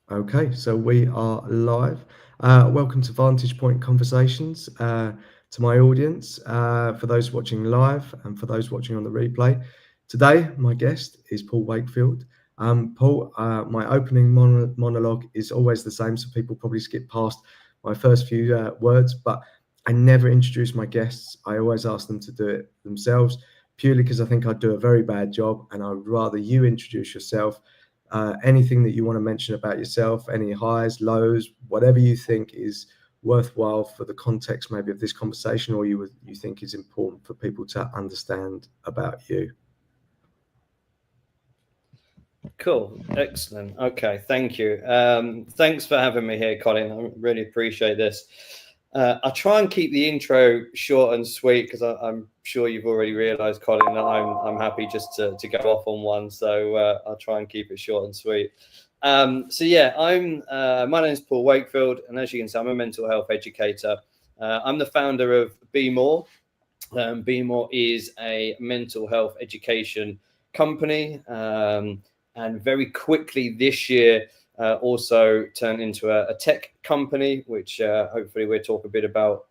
Okay, so we are live. Welcome to Vantage Point Conversations. To my audience, for those watching live and for those watching on the replay. Today, my guest is Paul Wakefield. Paul, my opening monologue is always the same, so people probably skip past my first few words, but I never introduce my guests. I always ask them to do it themselves, purely because I think I do a very bad job, and I would rather you introduce yourself. Anything that you want to mention about yourself, any highs, lows, whatever you think is worthwhile for the context maybe of this conversation, or you think is important for people to understand about you. Cool. Excellent. Okay. Thank you. Thanks for having me here, Colin. I really appreciate this. I'll try and keep the intro short and sweet because I'm sure you've already realised, Colin, that I'm happy just to go off on one. So I'll try and keep it short and sweet. So yeah, my name is Paul Wakefield, and as you can see, I'm a mental health educator. I'm the founder of BeMore. BeMore is a mental health education company. And very quickly this year also turned into a tech company, which hopefully we'll talk a bit about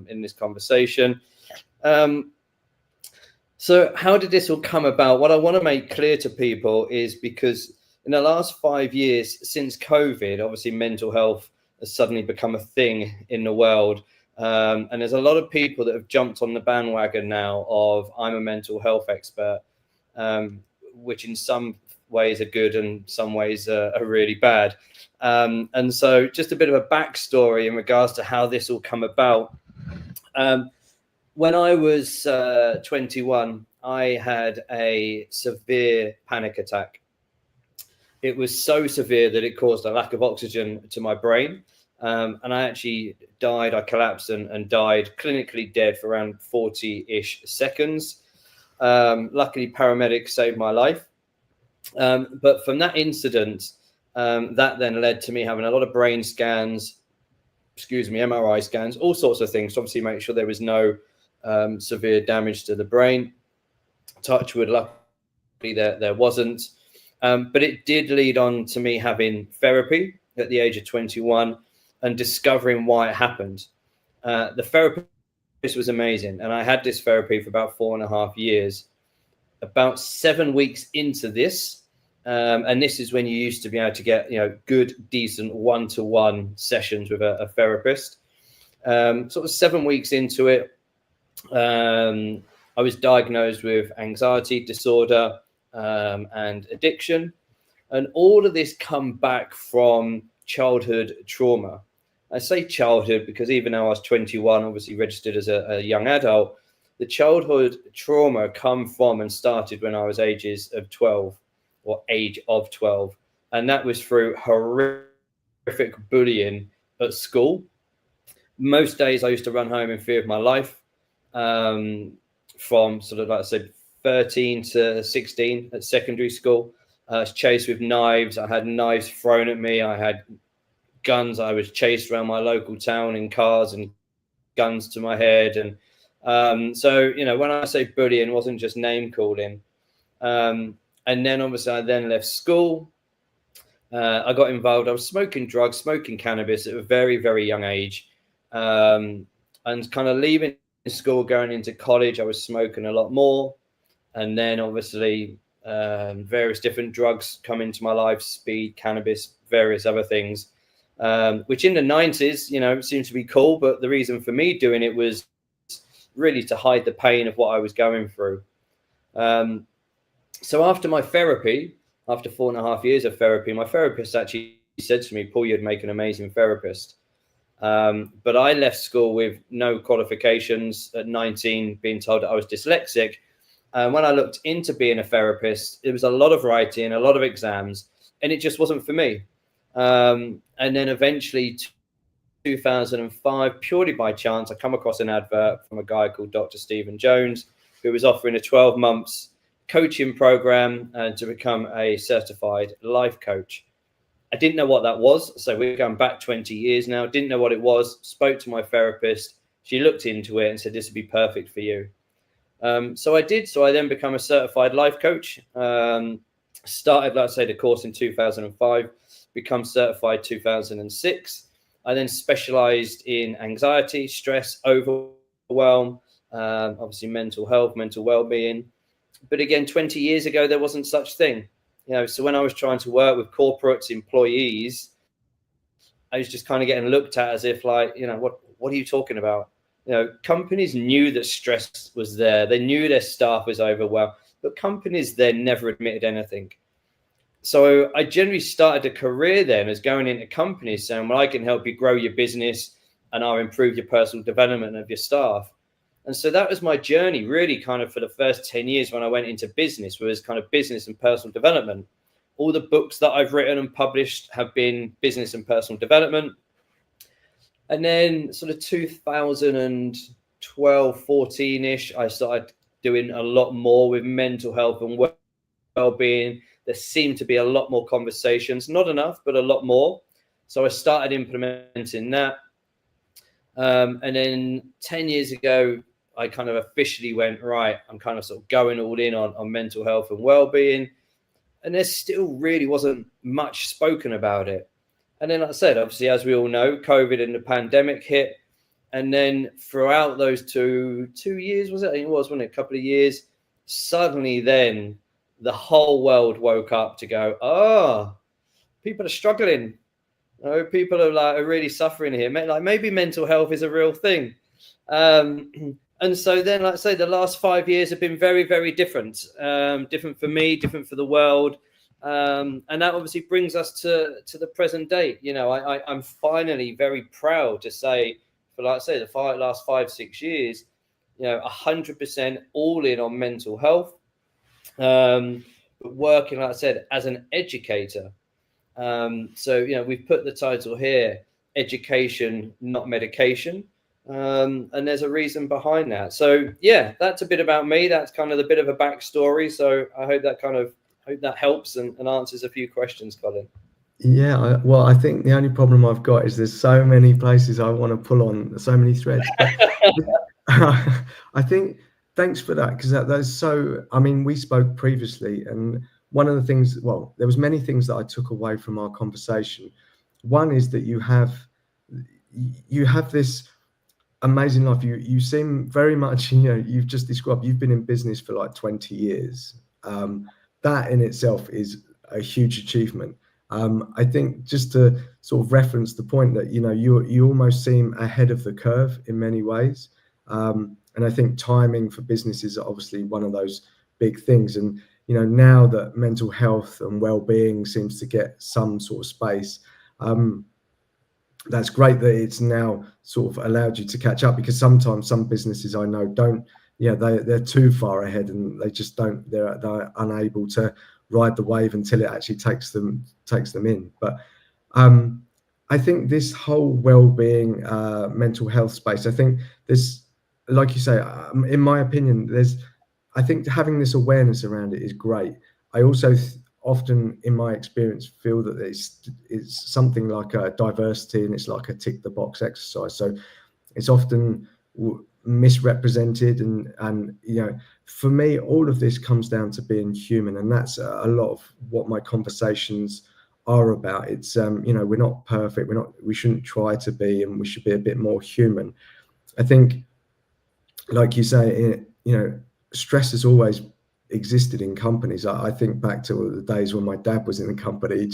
in this conversation. So how did this all come about? What I want to make clear to people is because in the last 5 years since COVID, obviously mental health has suddenly become a thing in the world. And there's a lot of people that have jumped on the bandwagon now of I'm a mental health expert, which in some ways are good and some ways are really bad. And so just a bit of a backstory in regards to how this all come about. When I was 21, I had a severe panic attack. It was so severe that it caused a lack of oxygen to my brain. And I actually died. I collapsed and died clinically dead for around 40-ish seconds. Luckily, paramedics saved my life. But from that incident, that then led to me having a lot of brain scans, MRI scans, all sorts of things to obviously make sure there was no severe damage to the brain. Touch wood, luckily there wasn't. But it did lead on to me having therapy at the age of 21 and discovering why it happened. The therapist was amazing. And I had this therapy for about 4.5 years. About 7 weeks into this, and this is when you used to be able to get, good, decent one-to-one sessions with a therapist. Sort of 7 weeks into it, I was diagnosed with anxiety disorder and addiction, and all of this come back from childhood trauma. I say childhood because even though I was 21, obviously registered as a young adult, the childhood trauma come from and started when I was age of 12. And that was through horrific bullying at school. Most days I used to run home in fear of my life, from sort of, like I said, 13 to 16 at secondary school. I was chased with knives. I had knives thrown at me. I had guns. I was chased around my local town in cars and guns to my head. And so, when I say bullying, it wasn't just name calling. And then obviously I then left school. I got involved. I was smoking drugs, smoking cannabis at a very, very young age. And kind of leaving school, going into college, I was smoking a lot more. And then obviously various different drugs come into my life, speed, cannabis, various other things, which in the 90s, seemed to be cool. But the reason for me doing it was really to hide the pain of what I was going through. So after my therapy, after 4.5 years of therapy, my therapist actually said to me, Paul, you'd make an amazing therapist. But I left school with no qualifications at 19, being told that I was dyslexic. And when I looked into being a therapist, it was a lot of writing, a lot of exams, and it just wasn't for me. And then eventually 2005, purely by chance, I come across an advert from a guy called Dr. Stephen Jones, who was offering a 12 months coaching program to become a certified life coach. I didn't know what that was. So we're going back 20 years now. Didn't know what it was. Spoke to my therapist. She looked into it and said, this would be perfect for you. So I did. So I then become a certified life coach. Started, let's say, the course in 2005. become certified 2006. I then specialized in anxiety, stress, overwhelm, obviously mental health, mental well-being. But again, 20 years ago, there wasn't such thing. So when I was trying to work with corporates, employees, I was just kind of getting looked at as if like, what are you talking about? Companies knew that stress was there. They knew their staff was overwhelmed, but companies then never admitted anything. So I generally started a career then as going into companies saying, well, I can help you grow your business and I'll improve your personal development of your staff. And so that was my journey really kind of for the first 10 years when I went into business, was kind of business and personal development. All the books that I've written and published have been business and personal development. And then sort of 2012, 14-ish, I started doing a lot more with mental health and well-being. There seemed to be a lot more conversations, not enough, but a lot more. So I started implementing that. And then 10 years ago, I kind of officially went, right, I'm kind of sort of going all in on mental health and well-being. And there still really wasn't much spoken about it. And then, like I said, obviously, as we all know, COVID and the pandemic hit. And then throughout those two years, was it? I think it was, wasn't it? A couple of years. Suddenly then the whole world woke up to go, people are struggling. People are really suffering here. Like maybe mental health is a real thing. And so then, like I say, the last 5 years have been very, very different. Different for me, different for the world. And that obviously brings us to the present date. I'm finally very proud to say, for like I say, the last 5-6 years, 100% all in on mental health. But working, like I said, as an educator. So we've put the title here, education, not medication. And there's a reason behind that. So yeah, that's a bit about me. That's kind of the bit of a backstory. So I hope that helps and answers a few questions, Colin. Yeah, well, I think the only problem I've got is there's so many places I want to pull on, so many threads. But I think thanks for that, because that's so. I mean, we spoke previously, and one of the things, well, there was many things that I took away from our conversation. One is that you have this amazing life. You seem very much, you've just described, you've been in business for like 20 years. That in itself is a huge achievement. I think just to sort of reference the point that, you almost seem ahead of the curve in many ways. And I think timing for business is obviously one of those big things. And, now that mental health and well-being seems to get some sort of space, that's great that it's now sort of allowed you to catch up, because sometimes some businesses I know don't, they're too far ahead and they just don't, they're unable to ride the wave until it actually takes them in. But I think this whole well-being, mental health space, I think there's, like you say, in my opinion, I think having this awareness around it is great. I also often, in my experience, feel that it's something like a diversity, and it's like a tick the box exercise. So it's often misrepresented, and for me, all of this comes down to being human, and that's a lot of what my conversations are about. It's we're not perfect, we shouldn't try to be, and we should be a bit more human. I think, like you say, stress has always existed in companies. I think back to the days when my dad was in the company.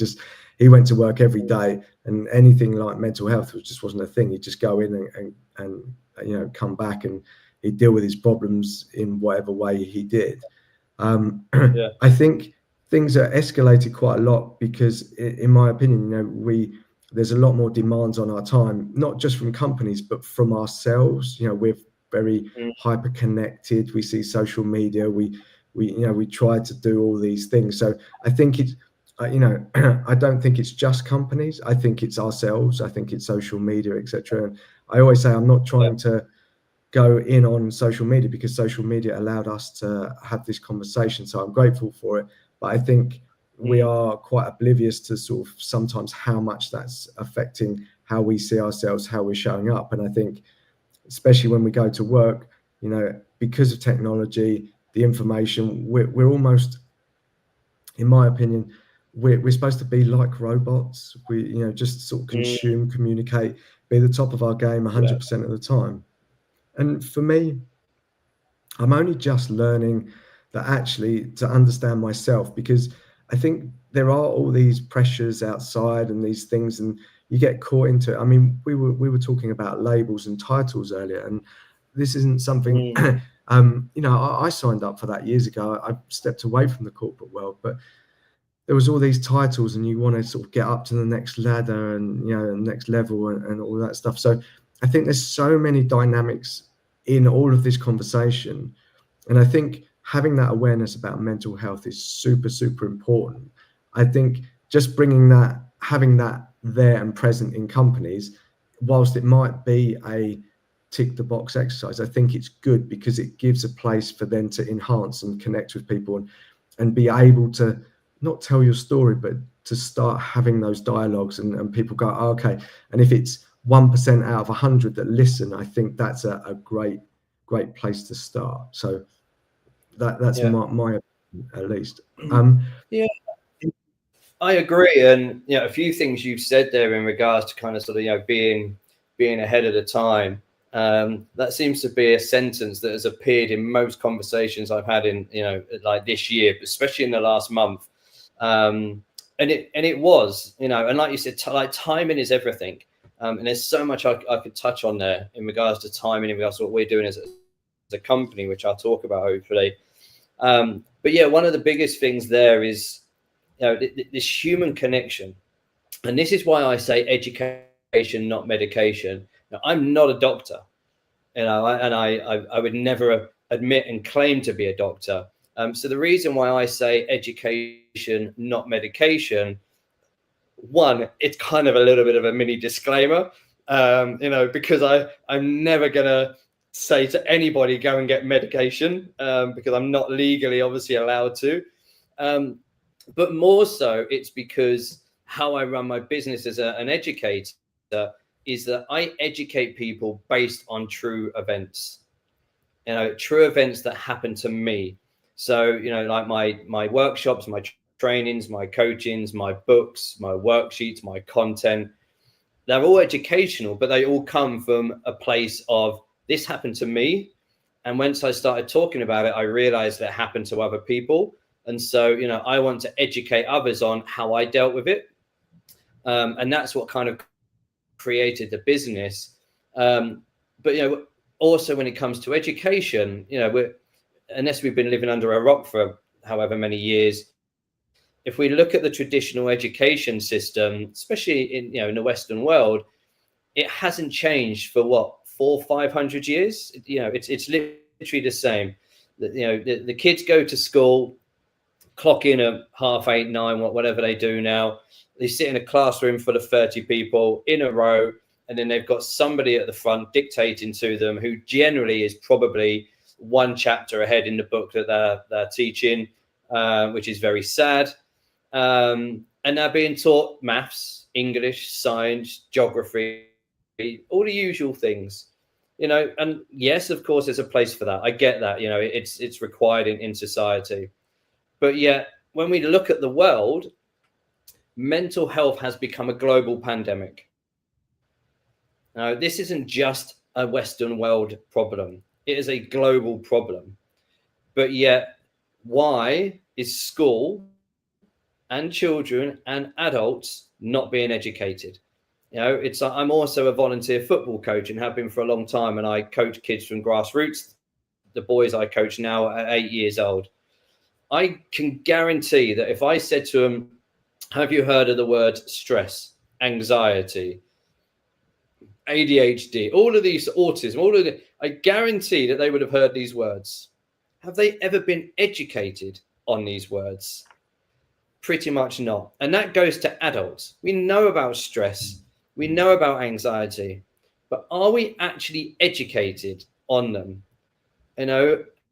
He went to work every day, and anything like mental health just wasn't a thing. He'd just go in and come back, and he'd deal with his problems in whatever way he did. Yeah. I think things are escalated quite a lot because, in my opinion, there's a lot more demands on our time, not just from companies, but from ourselves. We're very hyper connected. We see social media. We try to do all these things. So I think it's, I don't think it's just companies. I think it's ourselves. I think it's social media, etc. And I always say I'm not trying to go in on social media, because social media allowed us to have this conversation. So I'm grateful for it. But I think we are quite oblivious to sort of sometimes how much that's affecting how we see ourselves, how we're showing up. And I think, especially when we go to work, because of technology, the information, we're almost, in my opinion, we're supposed to be like robots. We, just sort of consume, communicate, be the top of our game 100% of the time. And for me, I'm only just learning that actually to understand myself, because I think there are all these pressures outside and these things, and you get caught into it. I mean, we were talking about labels and titles earlier, and this isn't something. I signed up for that years ago. I stepped away from the corporate world, but there was all these titles, and you want to sort of get up to the next ladder and the next level and all that stuff. So I think there's so many dynamics in all of this conversation, and I think having that awareness about mental health is super, super important. I think just bringing that, having that there and present in companies, whilst it might be a tick the box exercise, I think it's good because it gives a place for them to enhance and connect with people and be able to not tell your story, but to start having those dialogues, and people go, oh, okay. And if it's 1% out of 100 that listen, I think that's a great place to start. So that's my at least. I agree. And a few things you've said there in regards to kind of sort of being ahead of the time. That seems to be a sentence that has appeared in most conversations I've had in like this year, especially in the last month. And it was, and like you said, like timing is everything. And there's so much I could touch on there in regards to timing, in regards to what we're doing as a company, which I'll talk about hopefully. But yeah, one of the biggest things there is this human connection, and this is why I say education, not medication. Now, I'm not a doctor, and I would never admit and claim to be a doctor. So the reason why I say education, not medication, one, it's kind of a little bit of a mini disclaimer, because I'm never gonna say to anybody go and get medication, because I'm not legally obviously allowed to. But more so, it's because how I run my business as an educator is that I educate people based on true events, true events that happen to me. So, like my workshops, my trainings, my coachings, my books, my worksheets, my content, they're all educational, but they all come from a place of this happened to me. And once I started talking about it, I realized that it happened to other people. And so, I want to educate others on how I dealt with it. And that's what kind of created the business. But, also when it comes to education, unless we've been living under a rock for however many years, if we look at the traditional education system, especially in the Western world, it hasn't changed for 400-500 years. It's literally the same. The kids go to school, clock in at 8:30, 9, whatever they do now. They sit in a classroom full of 30 people in a row, and then they've got somebody at the front dictating to them, who generally is probably one chapter ahead in the book that they're teaching, which is very sad. And they're being taught maths, English, science, geography, all the usual things. And yes, of course, there's a place for that. I get that. It's required in society. But yet, when we look at the world, mental health has become a global pandemic. Now, this isn't just a Western world problem. It is a global problem. But yet, why is school and children and adults not being educated? I'm also a volunteer football coach and have been for a long time. And I coach kids from grassroots. The boys I coach now are 8 years old. I can guarantee that if I said to them, have you heard of the word stress, anxiety, ADHD, all of these, autism, I guarantee that they would have heard these words. Have they ever been educated on these words? Pretty much not. And that goes to adults. We know about stress. We know about anxiety. But are we actually educated on them?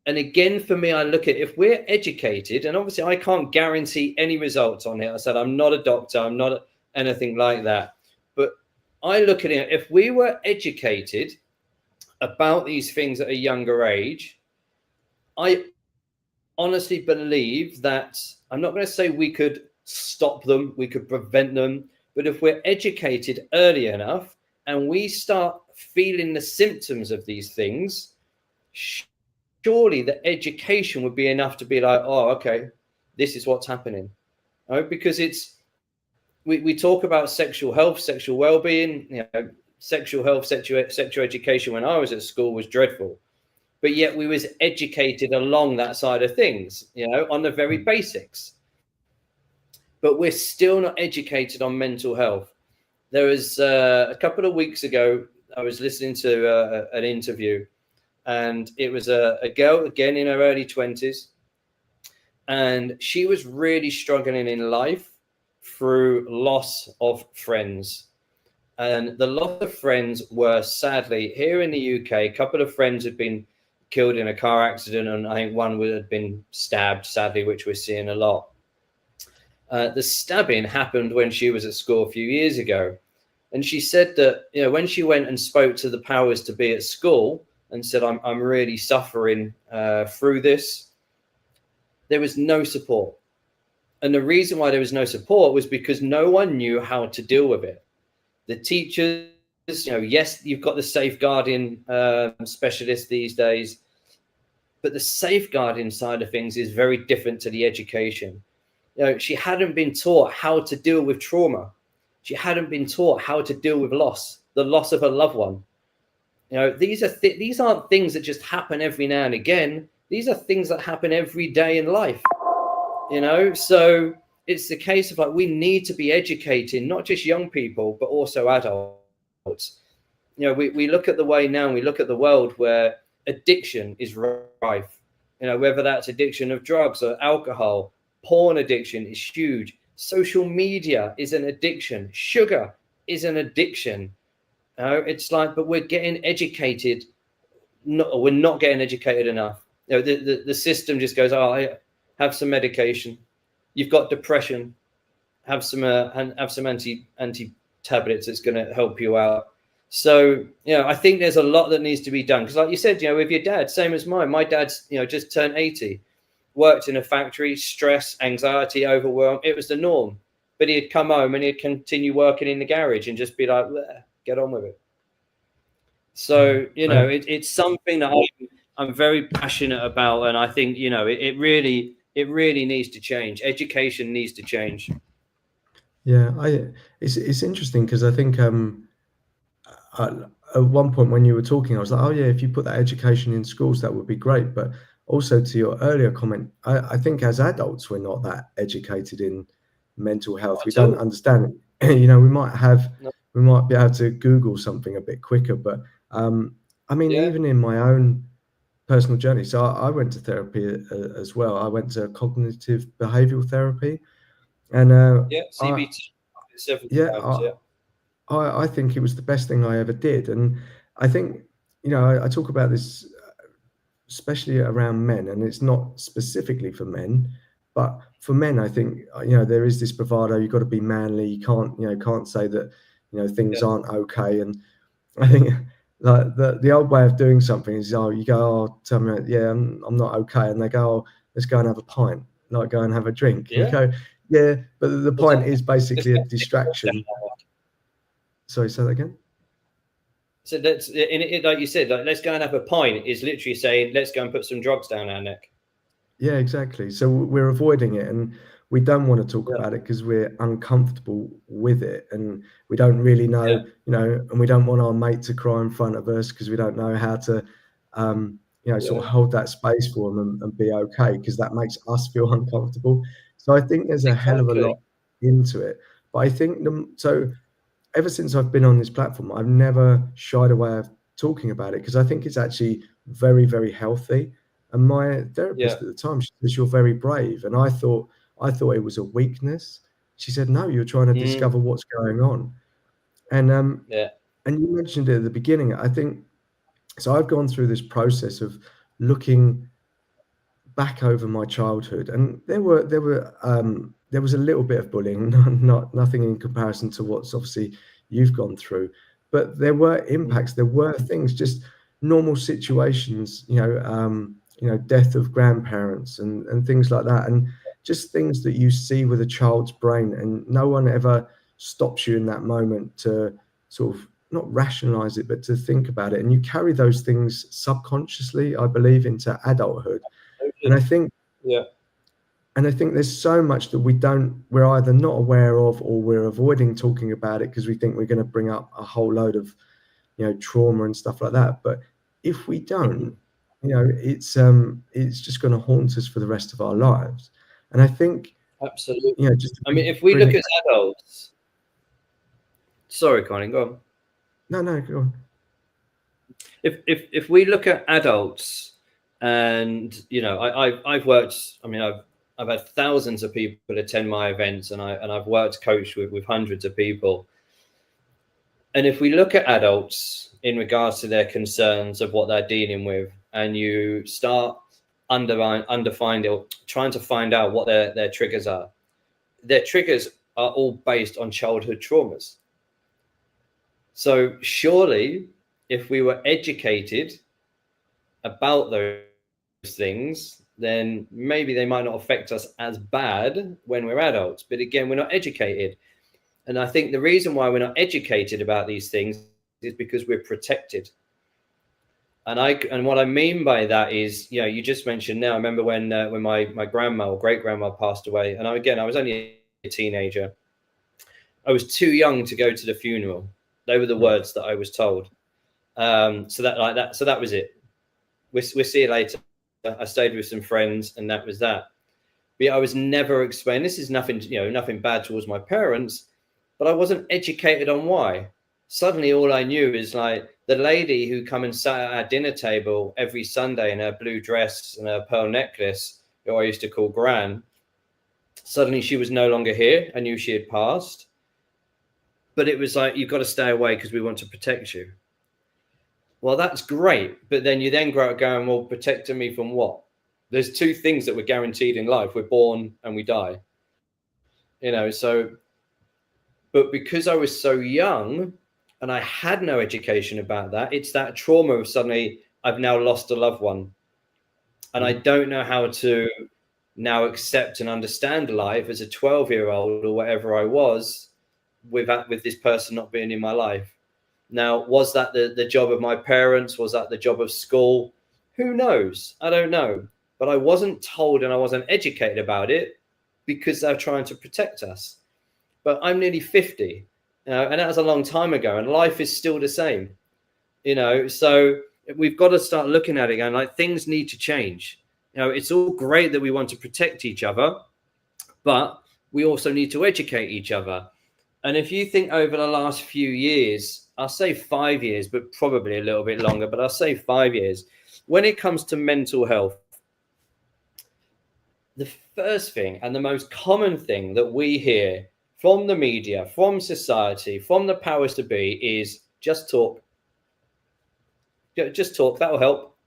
And again, for me, I look at, if we're educated, and obviously I can't guarantee any results on it. I said, I'm not a doctor. I'm not anything like that. But I look at it, if we were educated about these things at a younger age, I honestly believe that, I'm not going to say we could stop them, we could prevent them. But if we're educated early enough and we start feeling the symptoms of these things, surely the education would be enough to be like, oh, okay, this is what's happening. Right? Because we talk about sexual health, sexual well-being, sexual health, sexual education when I was at school was dreadful. But yet we was educated along that side of things, on the very basics. But we're still not educated on mental health. There was a couple of weeks ago, I was listening to an interview, and it was a girl, again, in her early 20s. And she was really struggling in life through loss of friends. And the loss of friends were, sadly, here in the UK, a couple of friends had been killed in a car accident, and I think one had been stabbed, sadly, which we're seeing a lot. The stabbing happened when she was at school a few years ago. And she said that, when she went and spoke to the powers to be at school and said, I'm really suffering through this, there was no support. And the reason why there was no support was because no one knew how to deal with it. The teachers, yes, you've got the safeguarding specialists these days, but the safeguarding side of things is very different to the education. She hadn't been taught how to deal with trauma. She hadn't been taught how to deal with loss, the loss of a loved one. These aren't things that just happen every now and again. These are things that happen every day in life. So it's the case of like, we need to be educating not just young people, but also adults. We look at the way now, and we look at the world where addiction is rife. Whether that's addiction of drugs or alcohol, porn addiction is huge. Social media is an addiction. Sugar is an addiction. It's like, but we're getting educated. We're not getting educated enough. The system just goes, oh, have some medication. You've got depression. Have some anti tablets that's going to help you out. So I think there's a lot that needs to be done, because like you said, with your dad, same as mine. My dad's just turned 80. Worked in a factory, stress, anxiety, overwhelm. It was the norm. But he'd come home and he'd continue working in the garage and just be like, get on with it. So, it's something that I'm very passionate about. And I think, it really needs to change. Education needs to change. Yeah, it's interesting, because I think at one point when you were talking, I was like, oh yeah, if you put that education in schools, that would be great. But also, to your earlier comment, I think as adults, we're not that educated in mental health. We don't understand it. We might be able to Google something a bit quicker, but even in my own personal journey, so I went to therapy as well. I went to cognitive behavioral therapy, and CBT. I think it was the best thing I ever did. And I think, I talk about this especially around men, and it's not specifically for men, but for men, I think, there is this bravado. You've got to be manly. You can't say that, things aren't okay. And I think like the old way of doing something is, you go, oh, tell me, yeah, I'm not okay. And they go, oh, let's go and have a pint, like go and have a drink. Yeah. You go, yeah, but the pint is basically a distraction. Sorry, say that again. So that's like you said, like, let's go and have a pint is literally saying, let's go and put some drugs down our neck. Yeah, exactly. So we're avoiding it, and we don't want to talk about it because we're uncomfortable with it, and we don't really know, and we don't want our mate to cry in front of us because we don't know how to, sort of hold that space for them and be okay, because that makes us feel uncomfortable. So I think there's a hell of a lot into it. But I think ever since I've been on this platform, I've never shied away of talking about it, because I think it's actually very, very healthy. And my therapist at the time, she said, you're very brave. And I thought it was a weakness. She said, no, you're trying to discover what's going on. And and you mentioned it at the beginning. I think, so I've gone through this process of looking back over my childhood, and there was a little bit of bullying, nothing in comparison to what's obviously you've gone through, but there were impacts. There were things, just normal situations, death of grandparents and things like that. And just things that you see with a child's brain, and no one ever stops you in that moment to sort of not rationalize it, but to think about it. And you carry those things subconsciously, I believe, into adulthood. And I think yeah, there's so much that we're either not aware of, or we're avoiding talking about it because we think we're going to bring up a whole load of, trauma and stuff like that. But if we don't, it's just going to haunt us for the rest of our lives. And I think, absolutely. just to I mean, if we bring look it at adults, sorry, Colin, go on. no, go on. If we look at adults, and I've worked. I mean, I've had thousands of people attend my events, and I've worked coached with hundreds of people. And if we look at adults in regards to their concerns of what they're dealing with, and you start trying to find out what their triggers are, their triggers are all based on childhood traumas. So surely, if we were educated about those things, then maybe they might not affect us as bad when we're adults. But again, we're not educated. And I think the reason why we're not educated about these things is because we're protected. And what I mean by that is, you just mentioned now, I remember when my grandma or great grandma passed away. And I was only a teenager. I was too young to go to the funeral. They were the words that I was told. So that was it. We'll see you later. I stayed with some friends, and that was that. But I was never explained. This is nothing, nothing bad towards my parents, but I wasn't educated on why. Suddenly, all I knew is like the lady who come and sat at our dinner table every Sunday in her blue dress and her pearl necklace, who I used to call Gran. Suddenly, she was no longer here. I knew she had passed, but it was like, you've got to stay away because we want to protect you. Well, that's great. But then you then grow up going, well, protecting me from what? There's two things that we're guaranteed in life. We're born and we die. But because I was so young and I had no education about that, it's that trauma of suddenly I've now lost a loved one. And I don't know how to now accept and understand life as a 12-year-old or whatever I was with this person not being in my life. Now, was that the job of my parents? Was that the job of school? Who knows? I don't know. But I wasn't told and I wasn't educated about it because they're trying to protect us. But I'm nearly 50, and that was a long time ago, and life is still the same. So we've got to start looking at it and like things need to change. It's all great that we want to protect each other, but we also need to educate each other. And if you think over the last few years, I'll say 5 years, but probably a little bit longer, but I'll say 5 years, when it comes to mental health, the first thing and the most common thing that we hear from the media, from society, from the powers to be is just talk. Just talk, that'll help.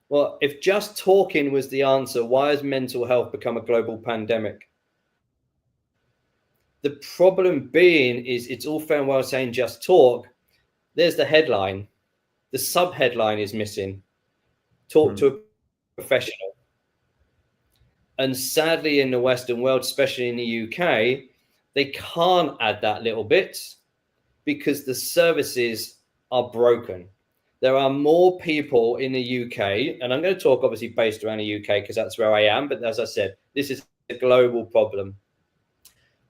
Well, if just talking was the answer, why has mental health become a global pandemic? The problem being is it's all fair and well saying just talk. There's the headline. The sub-headline is missing. Talk to a professional. And sadly, in the Western world, especially in the UK, they can't add that little bit because the services are broken. There are more people in the UK, and I'm going to talk obviously based around the UK because that's where I am. But as I said, this is a global problem.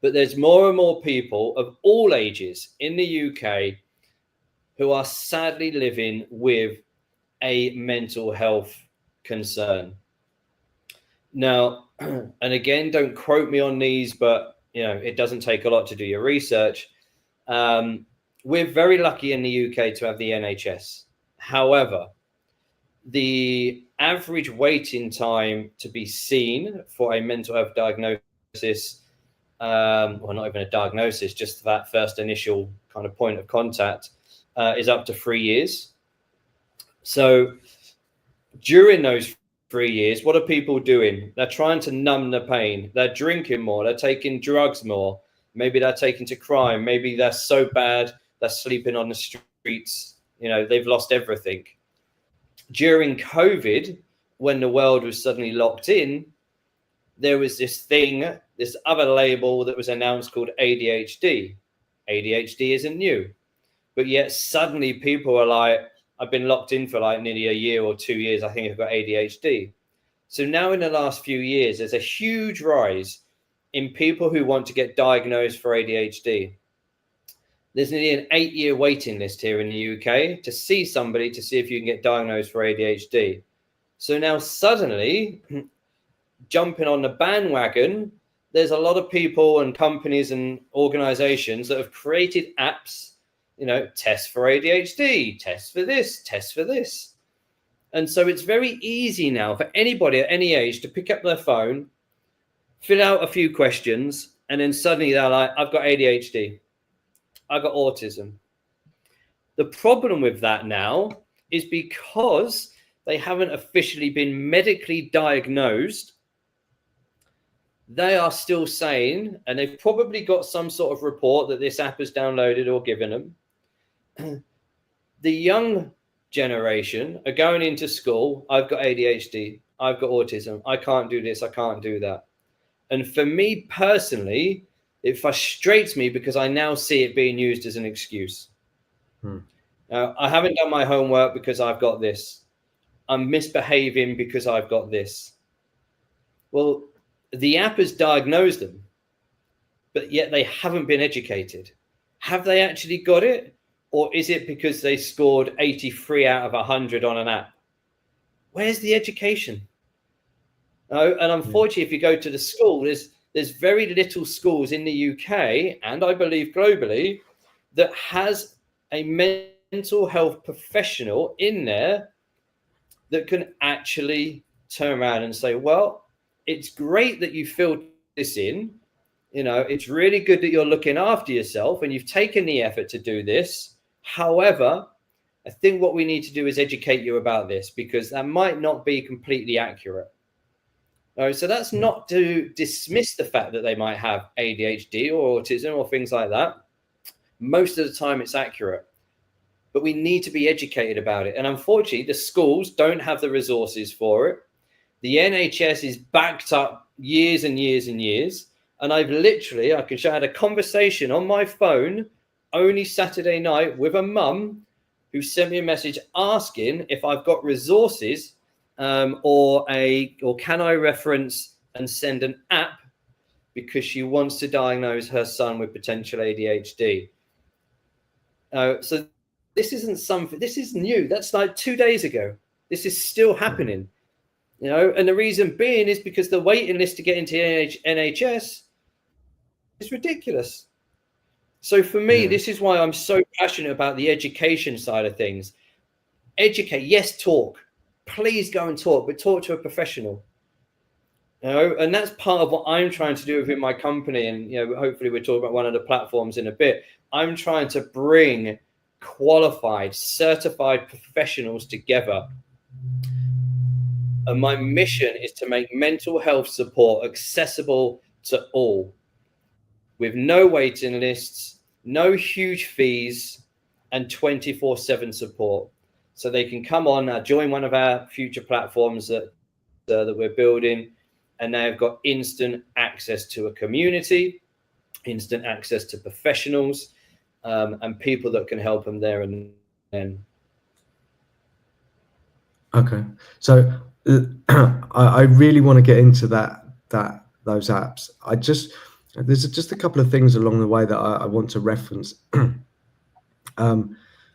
But there's more and more people of all ages in the UK who are sadly living with a mental health concern. Now, and again, don't quote me on these, but it doesn't take a lot to do your research. We're very lucky in the UK to have the NHS. However, the average waiting time to be seen for a mental health diagnosis, well, not even a diagnosis, just that first initial kind of point of contact, is up to 3 years. So during those 3 years, what are people doing? They're trying to numb the pain. They're drinking more. They're taking drugs more. Maybe they're taking to crime. Maybe they're so bad they're sleeping on the streets. They've lost everything. During COVID, when the world was suddenly locked in, there was this thing, this other label that was announced called ADHD. ADHD isn't new, but yet suddenly people are like, I've been locked in for like nearly a year or 2 years. I think I've got ADHD. So now in the last few years, there's a huge rise in people who want to get diagnosed for ADHD. There's nearly an 8-year waiting list here in the UK to see somebody to see if you can get diagnosed for ADHD. So now suddenly, jumping on the bandwagon, there's a lot of people and companies and organizations that have created apps, you know, test for ADHD, test for this, test for this. And so it's very easy now for anybody at any age to pick up their phone, fill out a few questions, and then suddenly they're like, I've got ADHD, I've got autism. The problem with that now is because they haven't officially been medically diagnosed, they are still saying, and they've probably got some sort of report that this app has downloaded or given them. The young generation are going into school, I've got ADHD, I've got autism, I can't do this, I can't do that. And for me personally, it frustrates me because I now see it being used as an excuse. I haven't done my homework because I've got this. I'm misbehaving because I've got this. Well, the app has diagnosed them, but yet they haven't been educated. Have they actually got it? Or is it because they scored 83 out of 100 on an app? Where's the education? Oh, and unfortunately, if you go to the school, there's very little schools in the UK, and I believe globally, that has a mental health professional in there that can actually turn around and say, well, it's great that you filled this in. You know, it's really good that you're looking after yourself and you've taken the effort to do this. However, I think what we need to do is educate you about this because that might not be completely accurate. So that's not to dismiss the fact that they might have ADHD or autism or things like that. Most of the time it's accurate, but we need to be educated about it. And unfortunately, the schools don't have the resources for it. The NHS is backed up years and years and years. And I can show I had a conversation on my phone only Saturday night with a mum who sent me a message asking if I've got resources or can I reference and send an app because she wants to diagnose her son with potential ADHD. So this isn't something, this is new. That's like 2 days ago. This is still happening, you know, and the reason being is because the waiting list to get into NHS is ridiculous. So for me, this is why I'm so passionate about the education side of things. Educate, yes, talk. Please go and talk, but talk to a professional. You know, and that's part of what I'm trying to do within my company. And you know, hopefully we'll talk about one of the platforms in a bit. I'm trying to bring qualified, certified professionals together. And my mission is to make mental health support accessible to all, with no waiting lists, no huge fees, and 24/7 support. So they can come on, join one of our future platforms that we're building, and they've got instant access to a community, instant access to professionals, and people that can help them there and then. Okay, so I really want to get into those apps. There's just a couple of things along the way that I want to reference.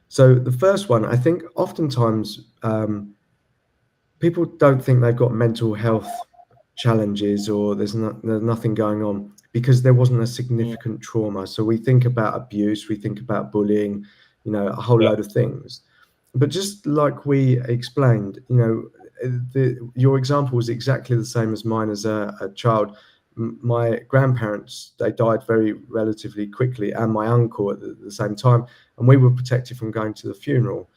So the first one, I think oftentimes people don't think they've got mental health challenges or there's nothing going on because there wasn't a significant trauma. So we think about abuse, we think about bullying, you know, a whole load of things. But just like we explained, you know, your example was exactly the same as mine as a child. My grandparents, they died very relatively quickly, and my uncle at the same time, and we were protected from going to the funeral.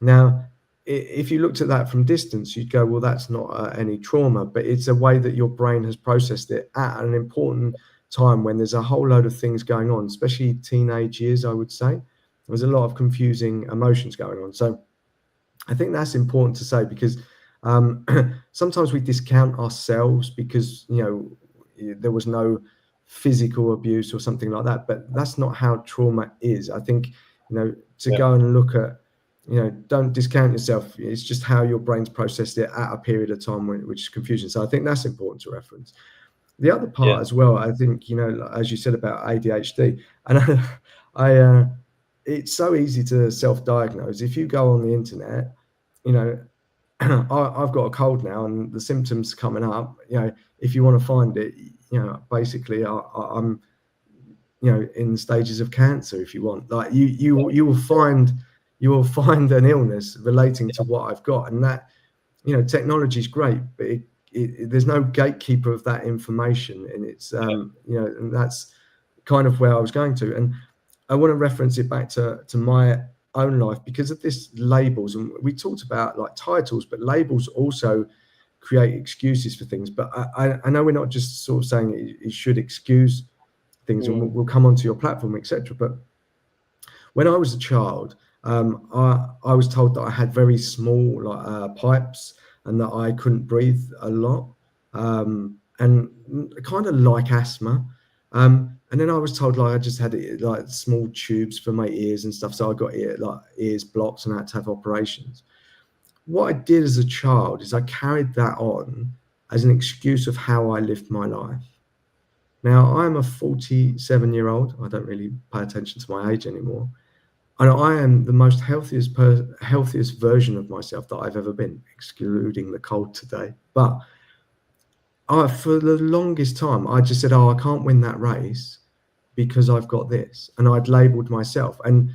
Now, if you looked at that from distance, you'd go, well, that's not any trauma, but it's a way that your brain has processed it at an important time when there's a whole load of things going on, especially teenage years, I would say. There's a lot of confusing emotions going on. So I think that's important to say because Sometimes we discount ourselves because, there was no physical abuse or something like that, but that's not how trauma is. I think, to go and look at, don't discount yourself. It's just how your brain's processed it at a period of time which is confusion. So I think that's important to reference. The other part as well, I think, as you said about ADHD, and it's so easy to self-diagnose. If you go on the internet, I've got a cold now and the symptoms coming up, if you want to find it, basically I'm, in stages of cancer. If you want, like you will find an illness relating to what I've got. And that, technology is great, but there's no gatekeeper of that information. And it's, and that's kind of where I was going to. And I want to reference it back to my own life because of this labels. And we talked about like titles, but labels also create excuses for things. But I know we're not just sort of saying it should excuse things, and we'll come onto your platform, etc. But when I was a child, I was told that I had very small pipes and that I couldn't breathe a lot, and kind of like asthma. And then I was told like I just had like small tubes for my ears and stuff, so I got ears blocked and I had to have operations. What I did as a child is I carried that on as an excuse of how I lived my life. Now, I'm a 47-year-old. I don't really pay attention to my age anymore. And I am the most healthiest version of myself that I've ever been, excluding the cold today. But for the longest time, I just said, I can't win that race because I've got this. And I'd labeled myself. And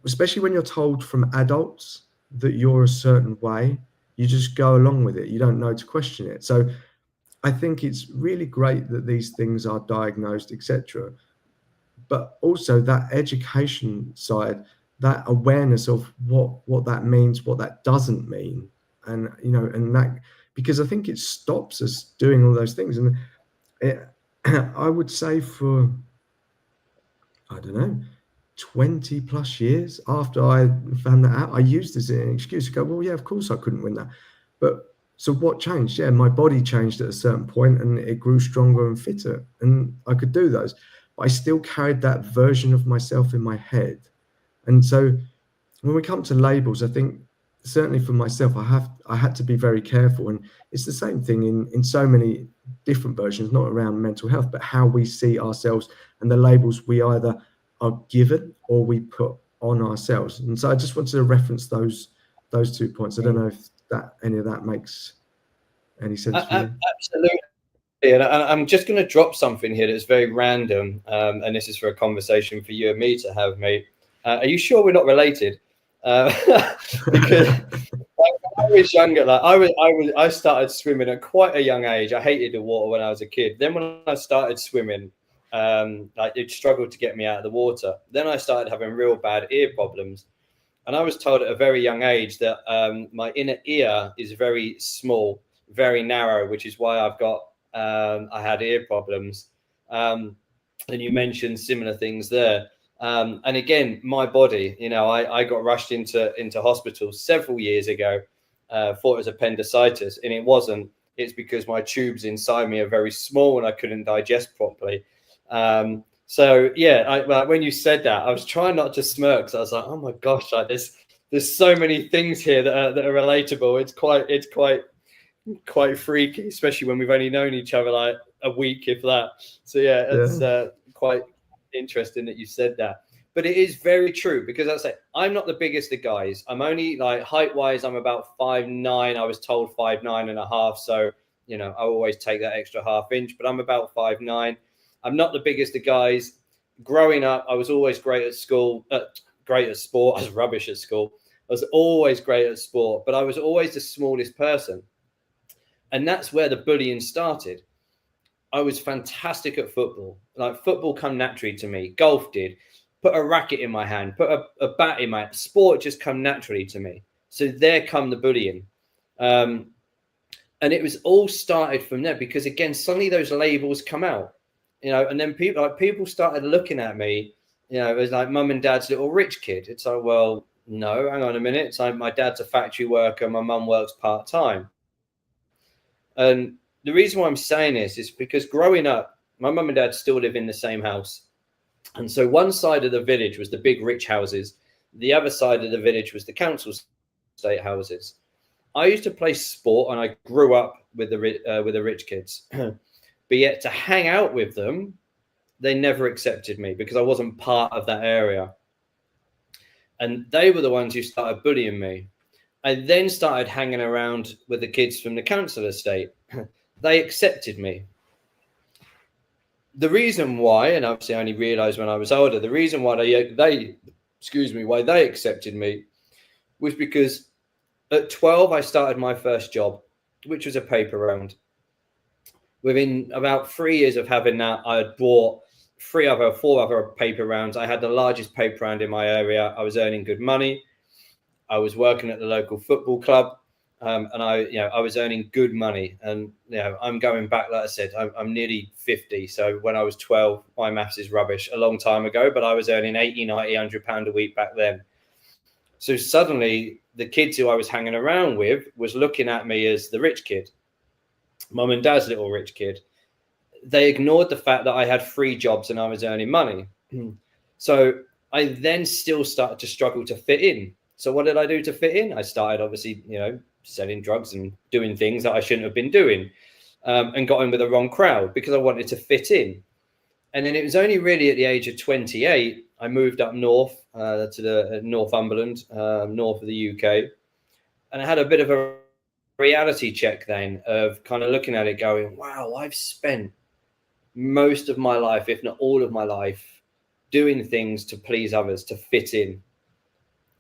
especially when you're told from adults that you're a certain way, you just go along with it. You don't know to question it. So I think it's really great that these things are diagnosed, etc. But also that education side, that awareness of what that means, what that doesn't mean. And, and that, because I think it stops us doing all those things. And I would say for, I don't know, 20 plus years after I found that out, I used this as an excuse to go, well, yeah, of course I couldn't win that. But so what changed? Yeah, my body changed at a certain point and it grew stronger and fitter and I could do those. But I still carried that version of myself in my head. And so when we come to labels, I think certainly for myself, I had to be very careful. And it's the same thing in so many different versions, not around mental health, but how we see ourselves and the labels we either are given or we put on ourselves. And so I just wanted to reference those 2 points. I don't know if any of that makes any sense for you. Absolutely. And I'm just going to drop something here that's very random, and this is for a conversation for you and me to have, mate. Are you sure we're not related? Because when I was younger, I started swimming at quite a young age. I hated the water when I was a kid. Then when I started swimming, it struggled to get me out of the water. Then I started having real bad ear problems. And I was told at a very young age that my inner ear is very small, very narrow, which is why I had ear problems. And you mentioned similar things there. And again, my body, I got rushed into hospital several years ago, thought it was appendicitis, and it wasn't. It's because my tubes inside me are very small and I couldn't digest properly. So yeah, when you said that, I was trying not to smirk. Because I was like, oh my gosh, there's so many things here that are relatable. It's quite freaky, especially when we've only known each other like a week, if that. So yeah, it's quite interesting that you said that. But it is very true because I say I'm not the biggest of guys. I'm only like height wise, I'm about 5'9". I was told 5'9.5". So I always take that extra half inch, but I'm about 5'9". I'm not the biggest of guys. Growing up, I was always great at school, great at sport. I was rubbish at school. I was always great at sport, but I was always the smallest person. And that's where the bullying started. I was fantastic at football. Like football come naturally to me. Golf did. Put a racket in my hand, put a bat in my sport, just come naturally to me. So there come the bullying. And it was all started from there because again, suddenly those labels come out. And then people started looking at me, it was like mum and dad's little rich kid. It's like, well, No, hang on a minute. So my dad's a factory worker, my mum works part-time. And the reason why I'm saying this is because growing up, my mum and dad still live in the same house. And so one side of the village was the big rich houses. The other side of the village was the council estate houses. I used to play sport and I grew up with the rich kids. But yet to hang out with them, they never accepted me because I wasn't part of that area. And they were the ones who started bullying me. I then started hanging around with the kids from the council estate. They accepted me. The reason why, and obviously I only realized when I was older, the reason why why they accepted me was because at 12, I started my first job, which was a paper round. Within about 3 years of having that, I had bought 4 other paper rounds. I had the largest paper round in my area. I was earning good money. I was working at the local football club, and I was earning good money. And I'm going back, like I said, I'm nearly 50. So when I was 12, my maths is rubbish, a long time ago, but I was earning 80, 90, £100 a week back then. So suddenly the kids who I was hanging around with was looking at me as the rich kid, mum and dad's little rich kid. They ignored the fact that I had 3 jobs and I was earning money. So I then still started to struggle to fit in. So what did I do to fit in? I started obviously, selling drugs and doing things that I shouldn't have been doing, and got in with the wrong crowd because I wanted to fit in. And then it was only really at the age of 28, I moved up north to the Northumberland, north of the UK. And I had a bit of a reality check then of kind of looking at it going, wow, I've spent most of my life, if not all of my life, doing things to please others, to fit in.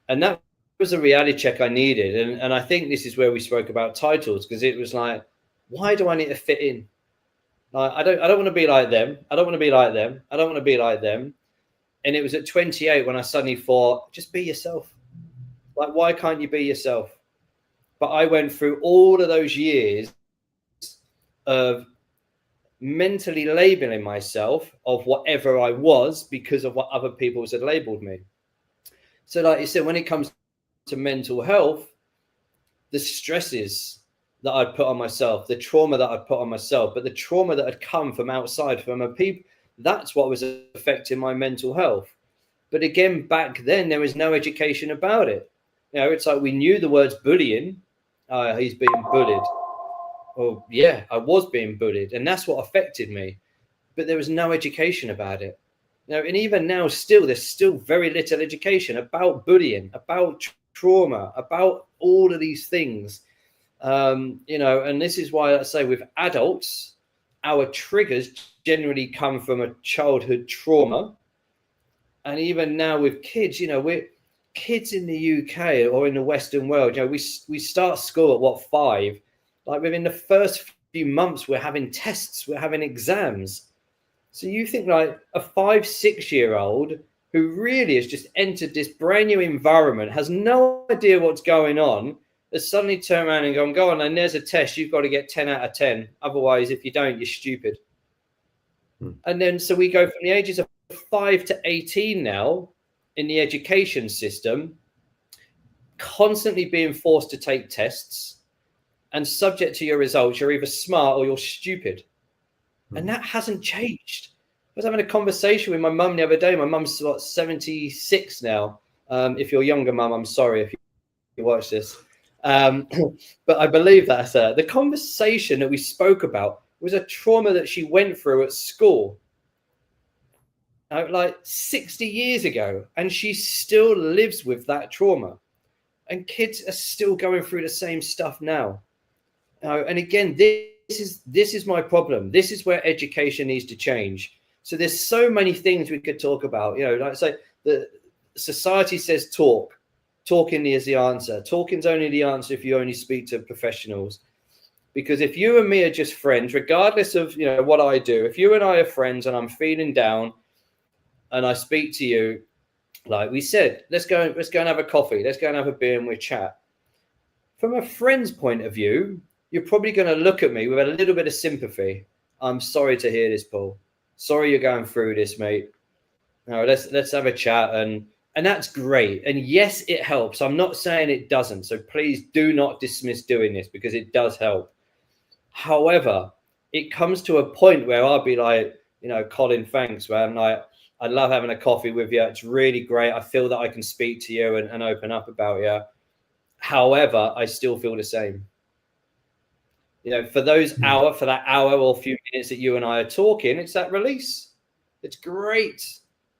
And that was a reality check I needed. And I think this is where we spoke about titles, because it was like, why do I need to fit in? Like, I don't want to be like them. I don't want to be like them. I don't want to be like them. And it was at 28 when I suddenly thought, just be yourself. Like, why can't you be yourself? But I went through all of those years of mentally labeling myself of whatever I was because of what other people had labeled me. So like you said, when it comes to mental health, the stresses that I'd put on myself, the trauma that I'd put on myself, but the trauma that had come from outside, from other people, that's what was affecting my mental health. But again, back then, there was no education about it. It's like we knew the words bullying. He's being bullied. Well, yeah, I was being bullied, and that's what affected me. But there was no education about it. And even now, there's still very little education about bullying, about trauma, about all of these things. And this is why I say with adults, our triggers generally come from a childhood trauma. And even now with kids, we're kids in the UK or in the Western world, we start school at 5? Like within the first few months, we're having tests, we're having exams. So you think like a 5-6-year-old who really has just entered this brand new environment, has no idea what's going on, has suddenly turned around and go on, and there's a test, you've got to get 10 out of 10. Otherwise, if you don't, you're stupid. And then, so we go from the ages of 5 to 18 now in the education system, constantly being forced to take tests, and subject to your results, you're either smart or you're stupid. And that hasn't changed. I was having a conversation with my mum the other day. My mum's 76 now. If you're younger, mum, I'm sorry if you watch this. But I believe that's her. The conversation that we spoke about was a trauma that she went through at school, like 60 years ago. And she still lives with that trauma. And kids are still going through the same stuff now. And again, this is my problem. This is where education needs to change. So there's so many things we could talk about. Like I say, the society says talk. Talking is the answer. Talking's only the answer if you only speak to professionals. Because if you and me are just friends, regardless of what I do, if you and I are friends and I'm feeling down and I speak to you, like we said, let's go and have a coffee. Let's go and have a beer and we'll chat. From a friend's point of view, you're probably going to look at me with a little bit of sympathy. I'm sorry to hear this, Paul. Sorry you're going through this, mate. No, let's have a chat. And And that's great. And yes, it helps. I'm not saying it doesn't. So please do not dismiss doing this, because it does help. However, it comes to a point where I'll be like, Colin, thanks, man. Like, I love having a coffee with you. It's really great. I feel that I can speak to you and open up about you. However, I still feel the same. For that hour or few minutes that you and I are talking, it's that release. It's great.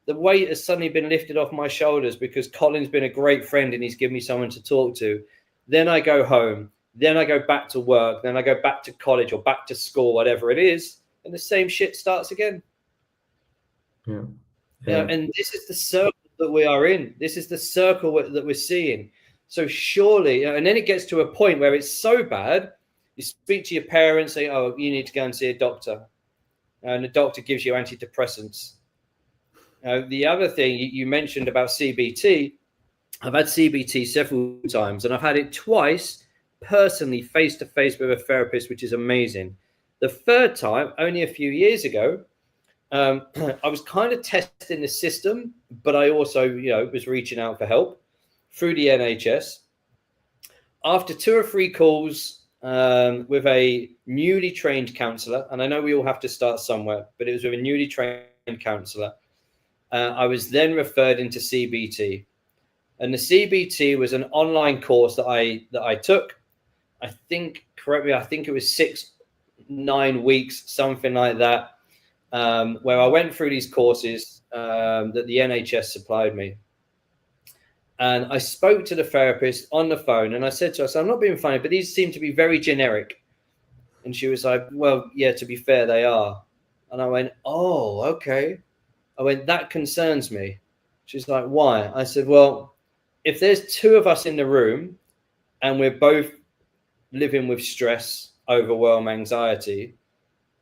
The weight has suddenly been lifted off my shoulders because Colin's been a great friend and he's given me someone to talk to. Then I go home. Then I go back to work. Then I go back to college or back to school, whatever it is. And the same shit starts again. Yeah. And this is the circle that we are in. This is the circle that we're seeing. So surely, and then it gets to a point where it's so bad, you speak to your parents, say, oh, you need to go and see a doctor. And the doctor gives you antidepressants. The other thing you mentioned about CBT, I've had CBT several times, and I've had it twice personally, face-to-face with a therapist, which is amazing. The third time, only a few years ago, I was kind of testing the system, but I also, was reaching out for help through the NHS. After 2 or 3 calls with a newly trained counsellor, and I know we all have to start somewhere, but it was with a newly trained counsellor, I was then referred into CBT. And the CBT was an online course that I took. I think it was 6-9 weeks, something like that, where I went through these courses that the NHS supplied me. And I spoke to the therapist on the phone, and I said to her, so I'm not being funny, but these seem to be very generic. And she was like, well, yeah, to be fair, they are. And I went, oh, okay. I went, that concerns me. She's like, why? I said, well, if there's 2 of us in the room and we're both living with stress, overwhelm, anxiety,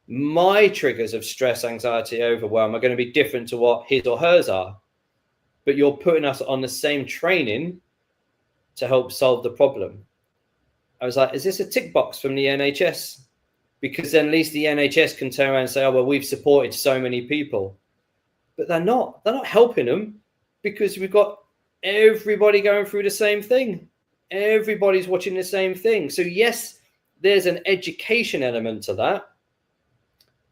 my triggers of stress, anxiety, overwhelm are going to be different to what his or hers are. But you're putting us on the same training to help solve the problem. I was like, is this a tick box from the NHS? Because then at least the NHS can turn around and say, oh, well, we've supported so many people. But they're not helping them, because we've got everybody going through the same thing. Everybody's watching the same thing. So yes, there's an education element to that.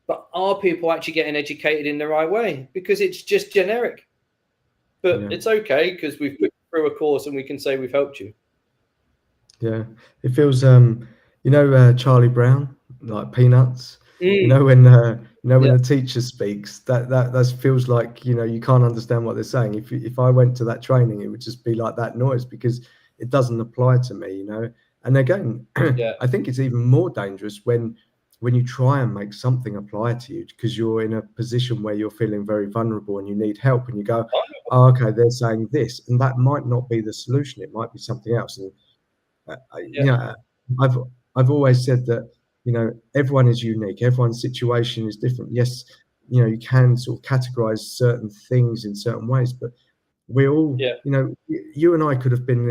But are people actually getting educated in the right way? Because it's just generic. But it's okay, because we've put through a course and we can say we've helped you. Yeah, it feels Charlie Brown, like Peanuts. When the teacher speaks, that feels like you can't understand what they're saying. If I went to that training, it would just be like that noise, because it doesn't apply to me. And again, I think it's even more dangerous when you try and make something apply to you, because you're in a position where you're feeling very vulnerable and you need help, and you go, oh, okay, they're saying this, and that might not be the solution. It might be something else. And I've always said that everyone is unique, everyone's situation is different. Yes, you can sort of categorize certain things in certain ways, but we all you and I could have been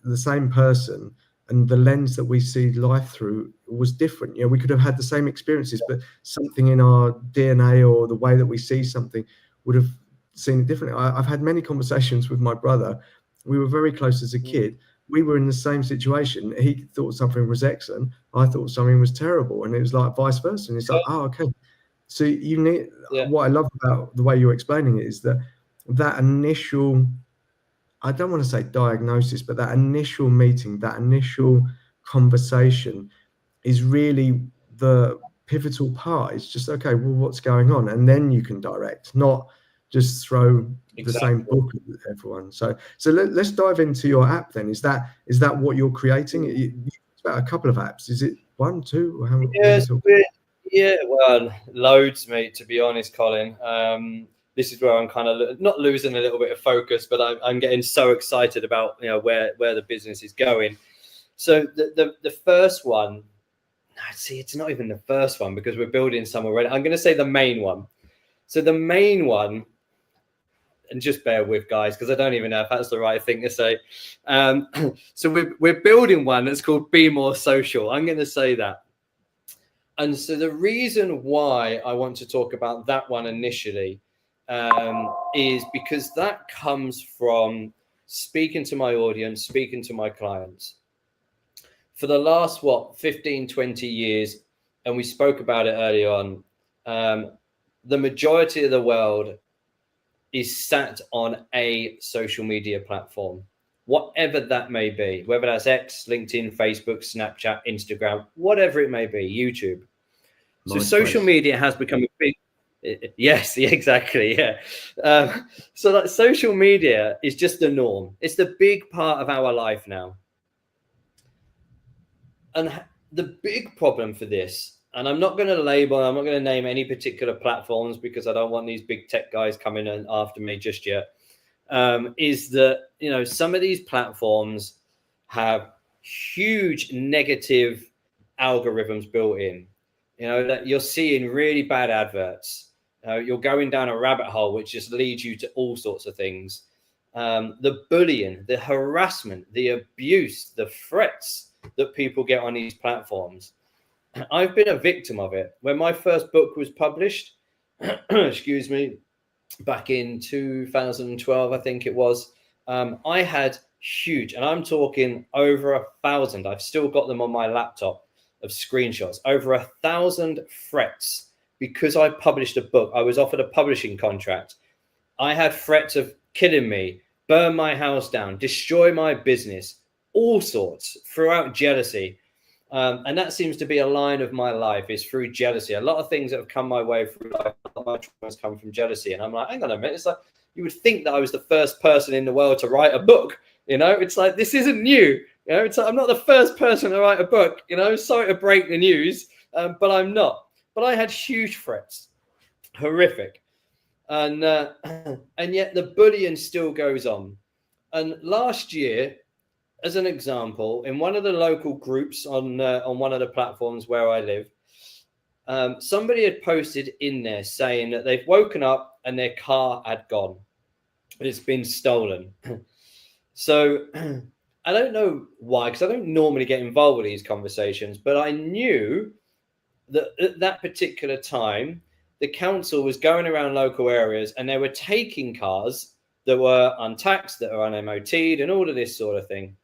the same person, and the lens that we see life through was different. We could have had the same experiences, but something in our DNA or the way that we see something would have seen it differently. I've had many conversations with my brother. We were very close as a kid. We were in the same situation. He thought something was excellent. I thought something was terrible. And it was like vice versa. And it's like, oh, okay. So you need, what I love about the way you're explaining it is that initial, I don't want to say diagnosis, but that initial meeting, that initial conversation is really the pivotal part. It's just, okay, well, what's going on? And then you can direct, not just throw the same book at everyone. So let's dive into your app then. Is that what you're creating? It's about a couple of apps. Is it 1, 2? Or how well, loads, mate, to be honest, Colin. This is where I'm kind of not losing a little bit of focus, but I'm getting so excited about where the business is going. So the first one, see, it's not even the first one, because we're building some already. I'm going to say the main one. So the main one, and just bear with, guys, because I don't even know if that's the right thing to say. So we're building one that's called BeMore Social. I'm going to say that. And so the reason why I want to talk about that one initially is because that comes from speaking to my audience, speaking to my clients. For the last, 15, 20 years, and we spoke about it earlier on, the majority of the world is sat on a social media platform, whatever that may be, whether that's X, LinkedIn, Facebook, Snapchat, Instagram, whatever it may be, YouTube. So social media has become a big, yes, exactly, yeah. So that social media is just the norm. It's the big part of our life now. And the big problem for this, and I'm not going to name any particular platforms because I don't want these big tech guys coming in after me just yet, is that, some of these platforms have huge negative algorithms built in, that you're seeing really bad adverts. You're going down a rabbit hole, which just leads you to all sorts of things. The bullying, the harassment, the abuse, the threats that people get on these platforms. I've been a victim of it. When my first book was published, excuse me, back in 2012, I think it was, I had huge, and I'm talking over 1,000. I've still got them on my laptop of screenshots, over 1,000 threats because I published a book. I was offered a publishing contract. I had threats of killing me, burn my house down, destroy my business, all sorts throughout jealousy. And that seems to be a line of my life, is through jealousy. A lot of things that have come my way through life, a lot of my traumas come from jealousy. And I'm like, hang on a minute. It's like, you would think that I was the first person in the world to write a book. It's like, this isn't new. It's like, I'm not the first person to write a book. Sorry to break the news, but I'm not. But I had huge threats, horrific. And yet the bullying still goes on. And last year, as an example, in one of the local groups on one of the platforms where I live, somebody had posted in there saying that they've woken up and their car had gone. It's been stolen. So I don't know why, because I don't normally get involved with these conversations, but I knew that at that particular time, the council was going around local areas and they were taking cars that were untaxed, that are un-MOT'd, and all of this sort of thing.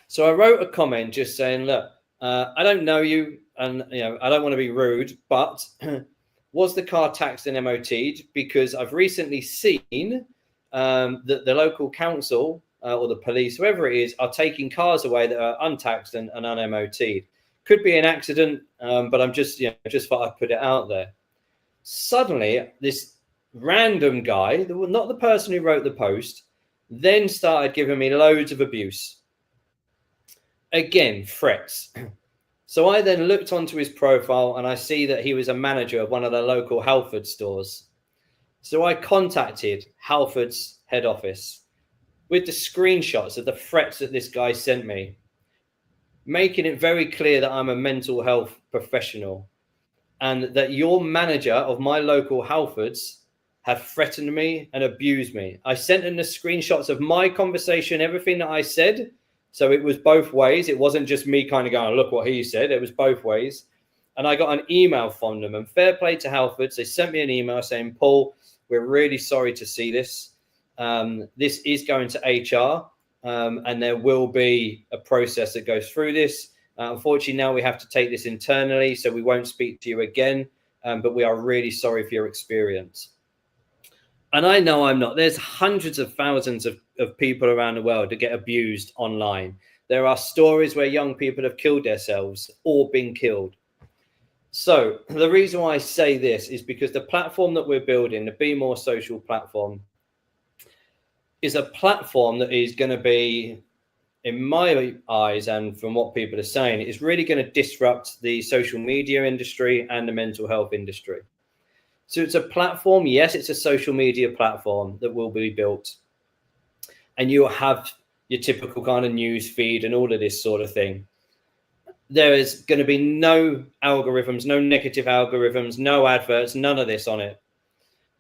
So I wrote a comment just saying, look, I don't know you, and I don't want to be rude, but was the car taxed and MOT'd? Because I've recently seen that the local council or the police, whoever it is, are taking cars away that are untaxed and un-MOT'd. Could be an accident, but I'm just thought I'd put it out there. Suddenly, this random guy, not the person who wrote the post, then started giving me loads of abuse. Again, threats. So I then looked onto his profile and I see that he was a manager of one of the local Halford stores. So I contacted Halford's head office with the screenshots of the threats that this guy sent me, making it very clear that I'm a mental health professional and that your manager of my local Halfords have threatened me and abused me. I sent him the screenshots of my conversation, everything that I said. So it was both ways. It wasn't just me kind of going, look what he said. It was both ways. And I got an email from them, and fair play to Halfords. They sent me an email saying, Paul, we're really sorry to see this. This is going to HR, and there will be a process that goes through this. Unfortunately, now we have to take this internally, so we won't speak to you again, but we are really sorry for your experience. And I know I'm not. There's hundreds of thousands of people around the world that get abused online. There are stories where young people have killed themselves or been killed. So the reason why I say this is because the platform that we're building, the BeMore social platform, is a platform that is going to be, in my eyes, and from what people are saying, is really going to disrupt the social media industry and the mental health industry. So it's a platform, yes, it's a social media platform that will be built. And you'll have your typical kind of news feed and all of this sort of thing. There is going to be no algorithms, no negative algorithms, no adverts, none of this on it.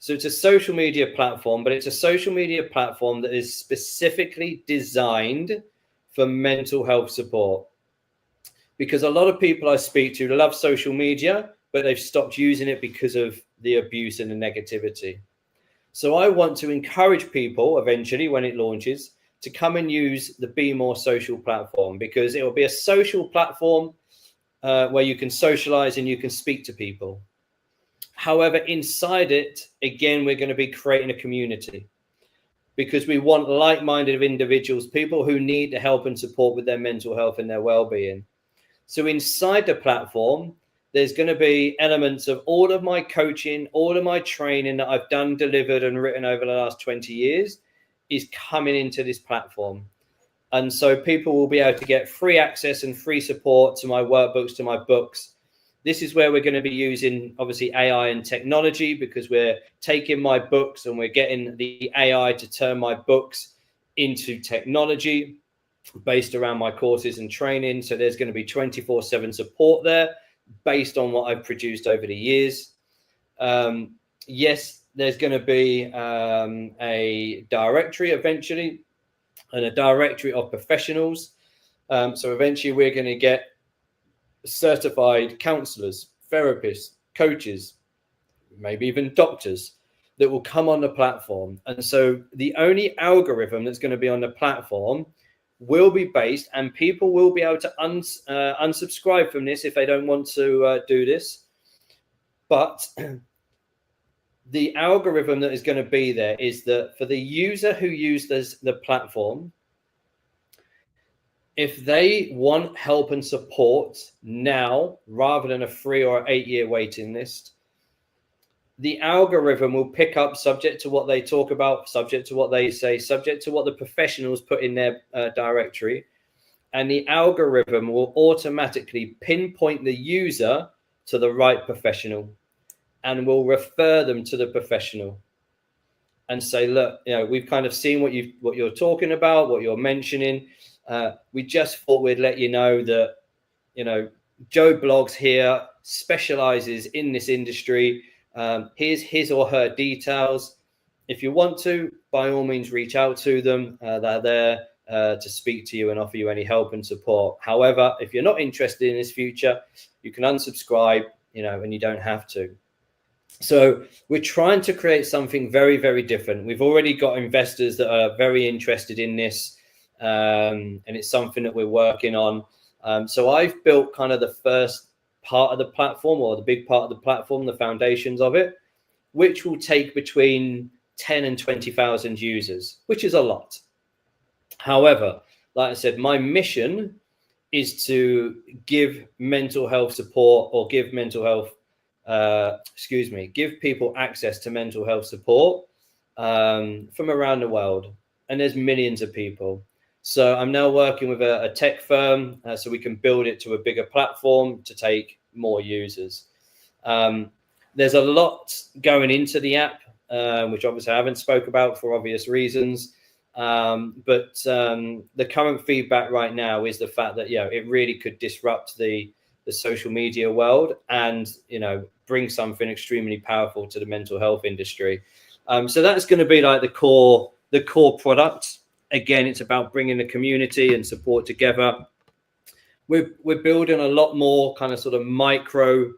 So it's a social media platform, but it's a social media platform that is specifically designed for mental health support. Because a lot of people I speak to love social media, but they've stopped using it because of the abuse and the negativity. So I want to encourage people eventually when it launches to come and use the BeMore social platform, because it will be a social platform where you can socialize and you can speak to people. However, inside it, again, we're going to be creating a community, because we want like-minded individuals, people who need the help and support with their mental health and their well-being. So inside the platform, there's going to be elements of all of my coaching, all of my training that I've done, delivered and written over the last 20 years is coming into this platform. And so people will be able to get free access and free support to my workbooks, to my books. This is where we're going to be using, obviously, AI and technology, because we're taking my books and we're getting the AI to turn my books into technology based around my courses and training. So there's going to be 24/7 support there based on what I've produced over the years. Yes, there's going to be a directory eventually, and a directory of professionals. So eventually we're going to get certified counselors, therapists, coaches, maybe even doctors that will come on the platform. And so the only algorithm that's going to be on the platform will be based, and people will be able to unsubscribe from this if they don't want to do this. But the algorithm that is going to be there is that for the user who uses the platform, if they want help and support now rather than a 3 or 8 year waiting list, the algorithm will pick up, subject to what they talk about, subject to what they say, subject to what the professionals put in their directory, and the algorithm will automatically pinpoint the user to the right professional and will refer them to the professional and say, look, we've kind of seen what you're talking about, what you're mentioning. We just thought we'd let you know that, Joe Blogs here specializes in this industry. Here's his or her details. If you want to, by all means, reach out to them. They're there to speak to you and offer you any help and support. However, if you're not interested in this future, you can unsubscribe, and you don't have to. So we're trying to create something very, very different. We've already got investors that are very interested in this, and it's something that we're working on. So I've built kind of the first part of the platform, or the big part of the platform, the foundations of it, which will take between 10 and 20,000 users, which is a lot. However, like I said, my mission is to give mental health support, or give people access to mental health support from around the world. And there's millions of people. So I'm now working with a tech firm so we can build it to a bigger platform to take more users. There's a lot going into the app, which obviously I haven't spoke about for obvious reasons. But the current feedback right now is the fact that, it really could disrupt the social media world and, bring something extremely powerful to the mental health industry. So that's going to be like the core product. Again, it's about bringing the community and support together. We're building a lot more kind of sort of micro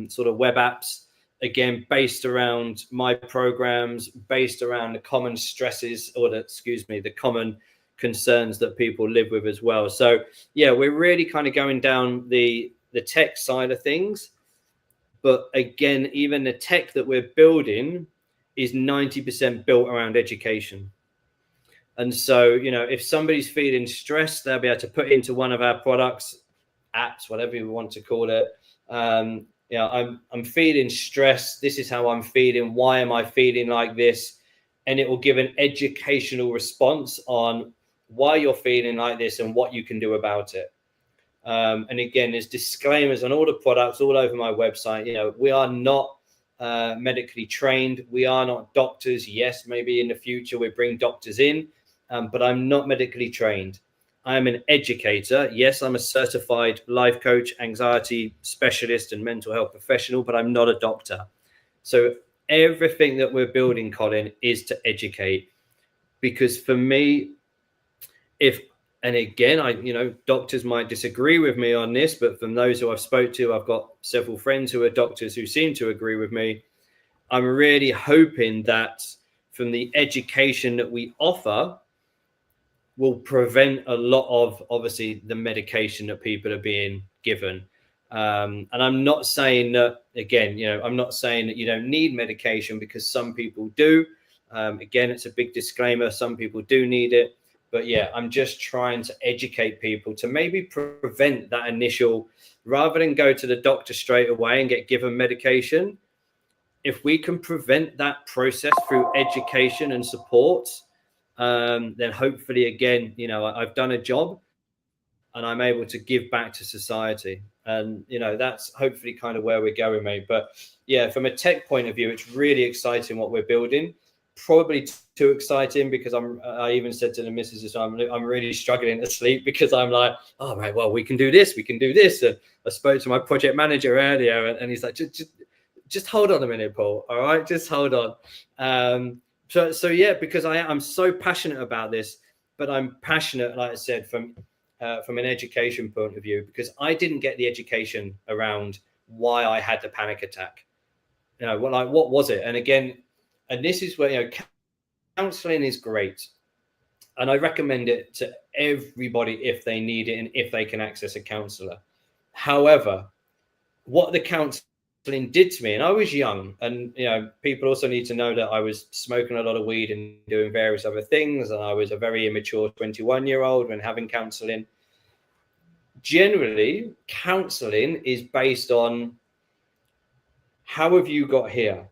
sort of web apps, again, based around my programs, based around the common stresses, or the common concerns that people live with as well. So we're really kind of going down the tech side of things. But again, even the tech that we're building is 90% built around education. And so, if somebody's feeling stressed, they'll be able to put into one of our products, apps, whatever you want to call it. I'm feeling stressed. This is how I'm feeling. Why am I feeling like this? And it will give an educational response on why you're feeling like this and what you can do about it. And again, there's disclaimers on all the products all over my website. We are not medically trained. We are not doctors. Yes, maybe in the future we bring doctors in, but I'm not medically trained. I'm an educator. Yes, I'm a certified life coach, anxiety specialist, and mental health professional, but I'm not a doctor. So everything that we're building, Colin, is to educate. Because for me, and again, doctors might disagree with me on this, but from those who I've spoke to, I've got several friends who are doctors who seem to agree with me. I'm really hoping that from the education that we offer will prevent a lot of, obviously, the medication that people are being given. And I'm not saying that, again, I'm not saying that you don't need medication, because some people do. Again, it's a big disclaimer. Some people do need it. But yeah, I'm just trying to educate people to maybe prevent that initial, rather than go to the doctor straight away and get given medication. If we can prevent that process through education and support, then hopefully, again, I've done a job and I'm able to give back to society. And, that's hopefully kind of where we're going, mate. But yeah, from a tech point of view, it's really exciting what we're building. Probably too exciting, because I even said to the missus, I'm really struggling to sleep, because I'm like, oh, right, well, we can do this. And I spoke to my project manager earlier, and he's like, just hold on a minute, Paul. All right, just hold on. So yeah, because I'm so passionate about this, but I'm passionate, like I said, from an education point of view, because I didn't get the education around why I had the panic attack. What was it? And again, and this is where, counseling is great. And I recommend it to everybody if they need it and if they can access a counselor. However, what the counseling did to me, and I was young, and people also need to know that I was smoking a lot of weed and doing various other things, and I was a very immature 21-year-old when having counseling. Generally, counseling is based on, how have you got here?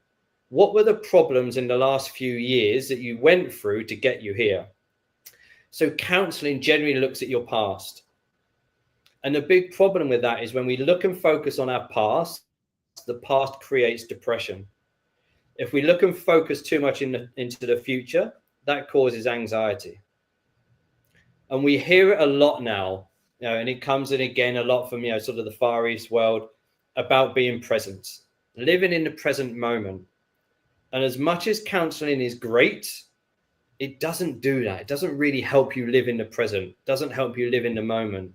What were the problems in the last few years that you went through to get you here? So counseling generally looks at your past. And the big problem with that is, when we look and focus on our past, the past creates depression. If we look and focus too much into the future, that causes anxiety. And we hear it a lot now, and it comes in again a lot from, sort of the Far East world, about being present, living in the present moment. And as much as counseling is great, it doesn't do that. It doesn't really help you live in the present, doesn't help you live in the moment.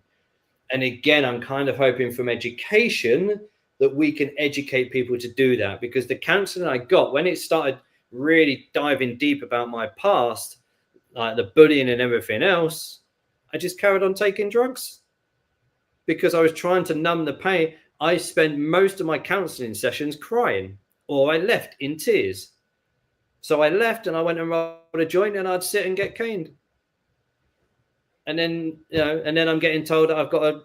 And again, I'm kind of hoping from education that we can educate people to do that, because the counseling I got, when it started really diving deep about my past, like the bullying and everything else, I just carried on taking drugs, because I was trying to numb the pain. I spent most of my counseling sessions crying, or I left in tears. So I left and I went and rolled a joint, and I'd sit and get caned. And then, I'm getting told that I've got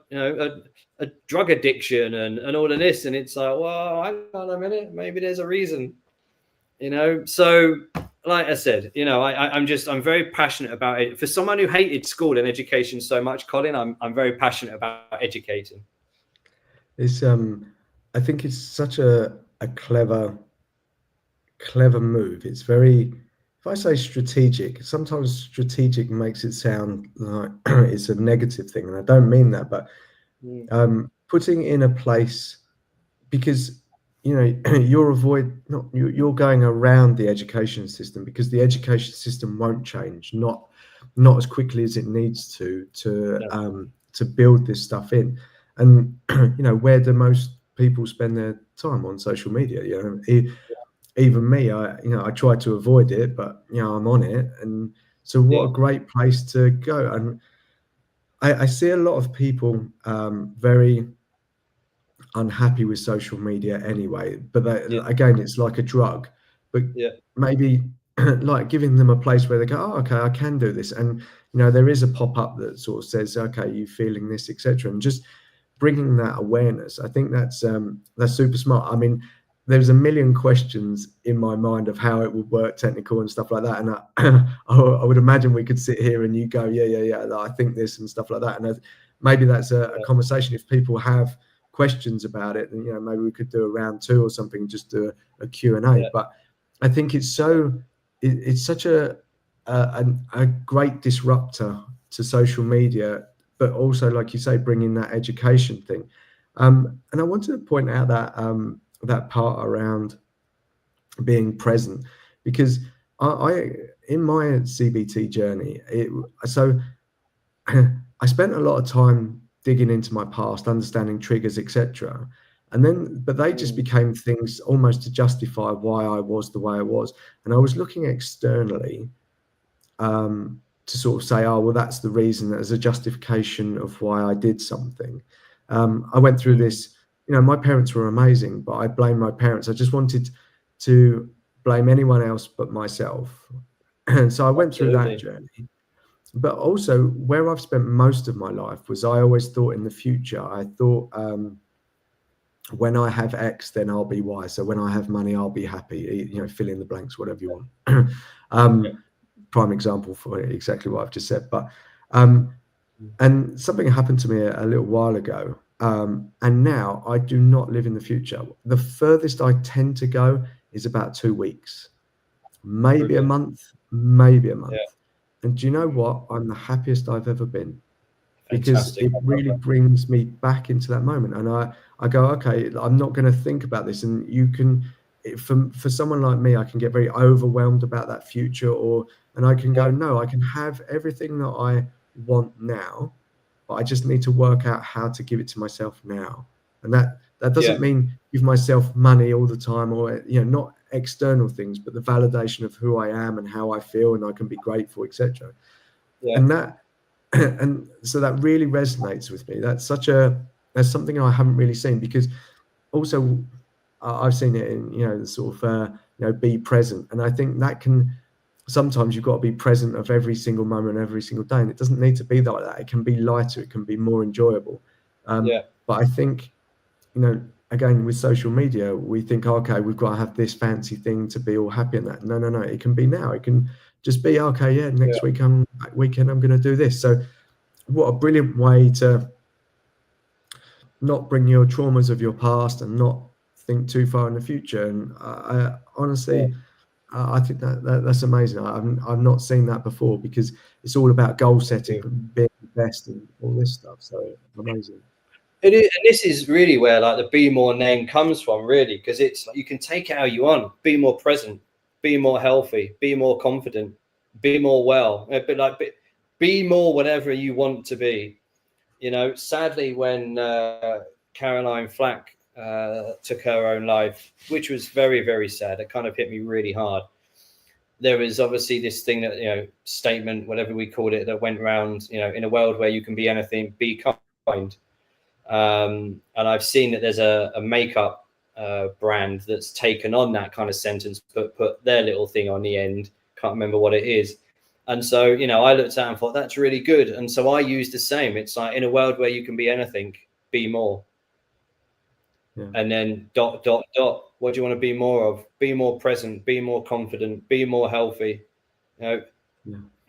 a drug addiction and all of this. And it's like, well, hang on a minute, maybe there's a reason, So like I said, I'm very passionate about it. For someone who hated school and education so much, Colin, I'm very passionate about educating. It's I think it's such a clever move. It's very, if I say strategic, sometimes strategic makes it sound like it's a negative thing, and I don't mean that, but putting in a place, because you're going around the education system, because the education system won't change, not as quickly as it needs to build this stuff in. And where do most people spend their time? On social media. Even me, I try to avoid it, but I'm on it. And so what a great place to go. And I see a lot of people very unhappy with social media anyway, but again, it's like a drug. But maybe like giving them a place where they go, oh, okay, I can do this. And there is a pop-up that sort of says, okay, you feeling this, etc. And just bringing that awareness, I think that's super smart. I mean, there's a million questions in my mind of how it would work, technical and stuff like that. And I would imagine we could sit here and you go, yeah, I think this and stuff like that. And maybe that's a conversation. If people have questions about it, then maybe we could do a round 2 or something, just do a Q&A. But I think it's such a great disruptor to social media, but also, like you say, bringing that education thing. And I wanted to point out that that part around being present, because I in my CBT journey, I spent a lot of time digging into my past, understanding triggers, etc. But they just became things almost to justify why I was the way I was. And I was looking externally to sort of say, oh, well, that's the reason, as a justification of why I did something. I went through this, my parents were amazing, but I blame my parents. I just wanted to blame anyone else but myself. And so I went through that journey. But also where I've spent most of my life was, I always thought in the future. I thought, when I have X, then I'll be Y. So when I have money, I'll be happy. Fill in the blanks, whatever you want. Prime example for exactly what I've just said. But and something happened to me a little while ago, and now I do not live in the future. The furthest I tend to go is about 2 weeks, maybe a month. Yeah. And do you know what? I'm the happiest I've ever been, because Fantastic. it really brings me back into that moment. And I go, okay, I'm not going to think about this. And you can, for someone like me, I can get very overwhelmed about that future, and I can go, no, I can have everything that I want now, but I just need to work out how to give it to myself now. And that doesn't mean give myself money all the time, or not external things, but the validation of who I am and how I feel, and I can be grateful, etc. And that and so that really resonates with me. That's something I haven't really seen, because also I've seen it in the sort of be present, and I think that can sometimes you've got to be present of every single moment, every single day, and it doesn't need to be like that. It can be lighter, it can be more enjoyable. But I think again, with social media, we think, okay, we've got to have this fancy thing to be all happy in that. No, it can be now. It can just be, okay, next weekend I'm going to do this. So what a brilliant way to not bring your traumas of your past and not think too far in the future. And I honestly, I think that's amazing. I've not seen that before, because it's all about goal setting, being the best, and all this stuff. So amazing. It is, and this is really where like the BeMore name comes from, really, because it's, you can take it how you want. Be more present, be more healthy, be more confident, be more well, but like be more whatever you want to be. Sadly, when Caroline Flack took her own life, which was very, very sad, it kind of hit me really hard. There was obviously this thing that, statement, whatever we called it, that went around, in a world where you can be anything, be kind. And I've seen that there's a makeup brand that's taken on that kind of sentence, but put their little thing on the end. Can't remember what it is. And so, I looked at it and thought, that's really good. And so I used the same. It's like, in a world where you can be anything, be more. And then ... What do you want to be more of? Be more present, be more confident, be more healthy,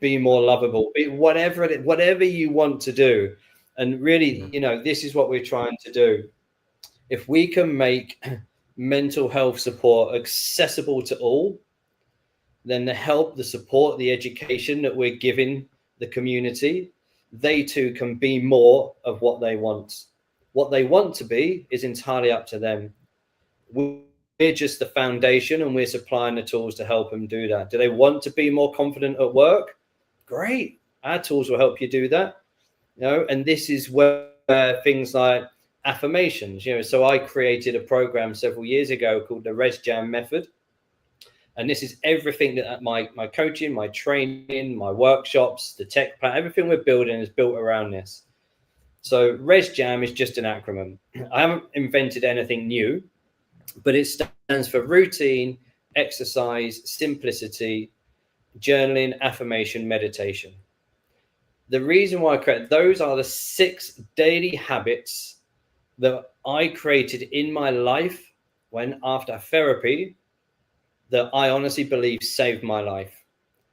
be more lovable, be whatever you want to do. And really, this is what we're trying to do. If we can make mental health support accessible to all, then the help, the support, the education that we're giving the community, they too can be more of what they want. What they want to be is entirely up to them. We're just the foundation, and we're supplying the tools to help them do that. Do they want to be more confident at work? Great. Our tools will help you do that. And this is where things like affirmations, so I created a program several years ago called the ResJam method. And this is everything that my coaching, my training, my workshops, the tech plan, everything we're building is built around this. So ResJam is just an acronym. I haven't invented anything new, but it stands for routine, exercise, simplicity, journaling, affirmation, meditation. The reason why I created those are the 6 daily habits that I created in my life after therapy, that I honestly believe saved my life.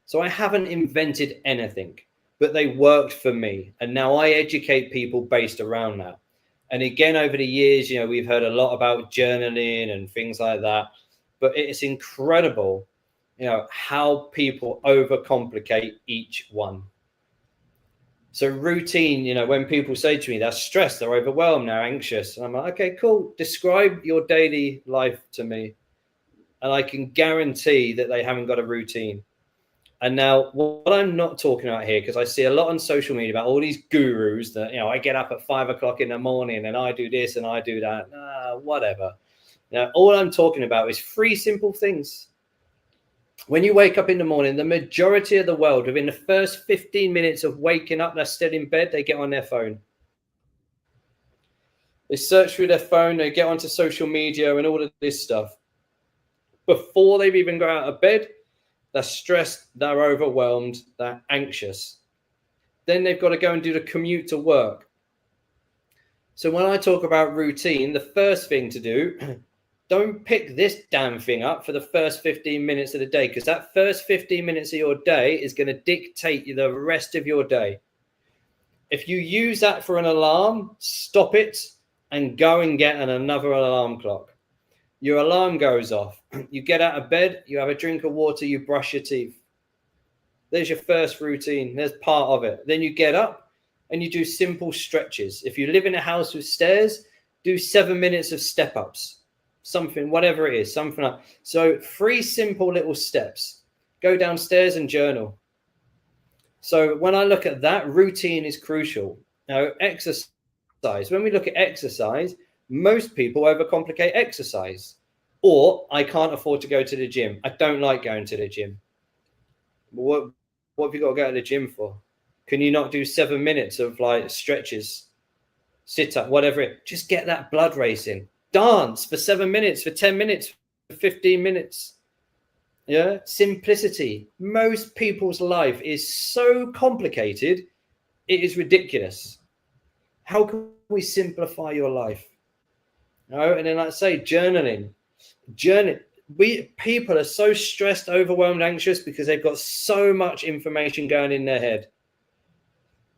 So I haven't invented anything, but they worked for me. And now I educate people based around that. And again, over the years, we've heard a lot about journaling and things like that, but it's incredible, how people overcomplicate each one. So routine, when people say to me, they're stressed, they're overwhelmed, they're anxious. And I'm like, okay, cool. Describe your daily life to me. And I can guarantee that they haven't got a routine. And now what I'm not talking about here, because I see a lot on social media about all these gurus that, I get up at 5 o'clock in the morning and I do this and I do that. whatever. Now, all I'm talking about is 3 simple things. When you wake up in the morning, the majority of the world, within the first 15 minutes of waking up, they're still in bed, they get on their phone. They search through their phone, they get onto social media and all of this stuff. Before they've even got out of bed, they're stressed, they're overwhelmed, they're anxious. Then they've got to go and do the commute to work. So when I talk about routine, the first thing to do, don't pick this damn thing up for the first 15 minutes of the day, because that first 15 minutes of your day is going to dictate the rest of your day. If you use that for an alarm, stop it and go and get another alarm clock. Your alarm goes off. You get out of bed, you have a drink of water, you brush your teeth. There's your first routine. There's part of it. Then you get up and you do simple stretches. If you live in a house with stairs, do 7 minutes of step-ups. Something, whatever it is, something like. So 3 simple little steps. Go downstairs and journal. So when I look at that, routine is crucial. Now, exercise. When we look at exercise, most people overcomplicate exercise. Or, I can't afford to go to the gym. I don't like going to the gym. What have you got to go to the gym for? Can you not do 7 minutes of like stretches, sit up, whatever it? Just get that blood racing. Dance for 7 minutes, for 10 minutes, for 15 minutes. Yeah, simplicity. Most people's life is so complicated, it is ridiculous. How can we simplify your life? And then, like I say, journaling. People are so stressed, overwhelmed, anxious because they've got so much information going in their head.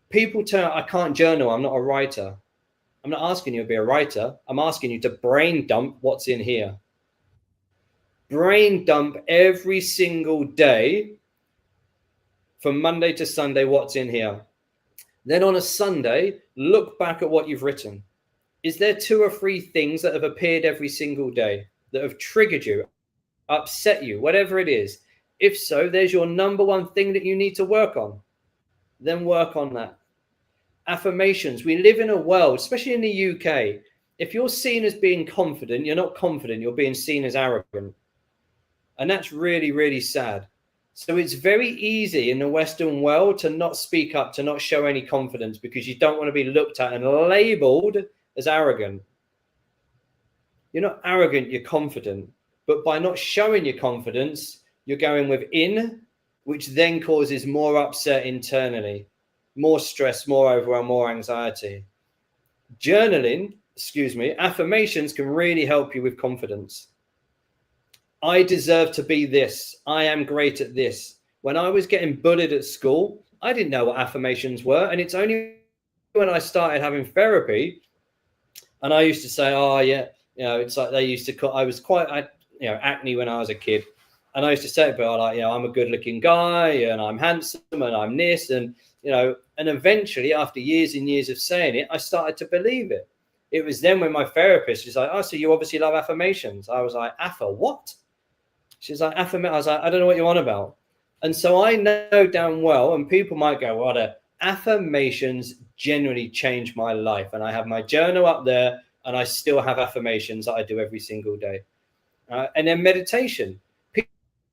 People tell, I can't journal, I'm not a writer. I'm not asking you to be a writer. I'm asking you to brain dump what's in here. Brain dump every single day from Monday to Sunday what's in here. Then on a Sunday, look back at what you've written. Is there 2 or 3 things that have appeared every single day that have triggered you, upset you, whatever it is? If so, there's your number 1 thing that you need to work on. Then work on that. Affirmations. We live in a world, especially in the UK, if you're seen as being confident, you're not confident, you're being seen as arrogant. And that's really, really sad. So it's very easy in the Western world to not speak up, to not show any confidence because you don't want to be looked at and labeled as arrogant. You're not arrogant, you're confident. But by not showing your confidence, you're going within, which then causes more upset internally. More stress, more overwhelm, more anxiety. Affirmations can really help you with confidence. I deserve to be this. I am great at this. When I was getting bullied at school, I didn't know what affirmations were. And it's only when I started having therapy and I used to say, oh, yeah, it's like they used to call, I was quite, acne when I was a kid. And I used to say, but like, I'm a good looking guy and I'm handsome and I'm this and, and eventually after years and years of saying it, I started to believe it. It was then when my therapist was like, oh, so you obviously love affirmations. I was like, what? She's like, affirmation. I was like, I don't know what you're on about. And so I know damn well, and people might go, what? Affirmations generally change my life. And I have my journal up there and I still have affirmations that I do every single day. And then meditation.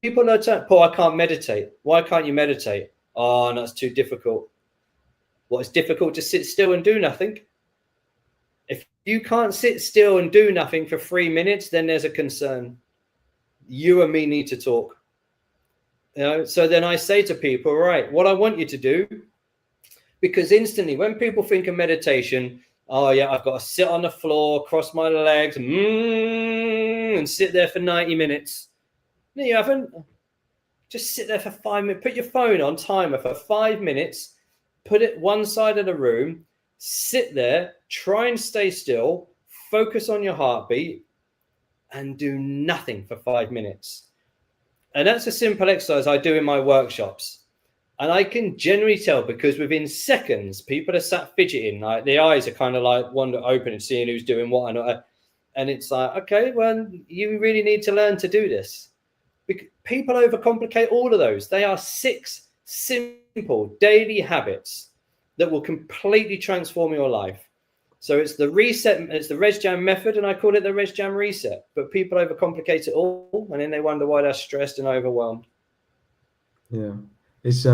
People are saying, Paul, I can't meditate. Why can't you meditate? Oh, that's too difficult. Well, it's difficult to sit still and do nothing. If you can't sit still and do nothing for 3 minutes, then there's a concern. You and me need to talk. So then I say to people, right, what I want you to do, because instantly when people think of meditation, oh yeah, I've got to sit on the floor, cross my legs, and sit there for 90 minutes. No, you haven't. Just sit there for 5 minutes. Put your phone on timer for 5 minutes. Put it one side of the room. Sit there. Try and stay still. Focus on your heartbeat. And do nothing for 5 minutes. And that's a simple exercise I do in my workshops. And I can generally tell because within seconds, people are sat fidgeting. Like the eyes are kind of like one open and seeing who's doing what. And it's like, okay, well, you really need to learn to do this. People overcomplicate all of those. They are 6 simple daily habits that will completely transform your life. So it's the reset, it's the Res Jam method, and I call it the Res Jam reset. But people overcomplicate it all, and then they wonder why they're stressed and overwhelmed. Yeah, it's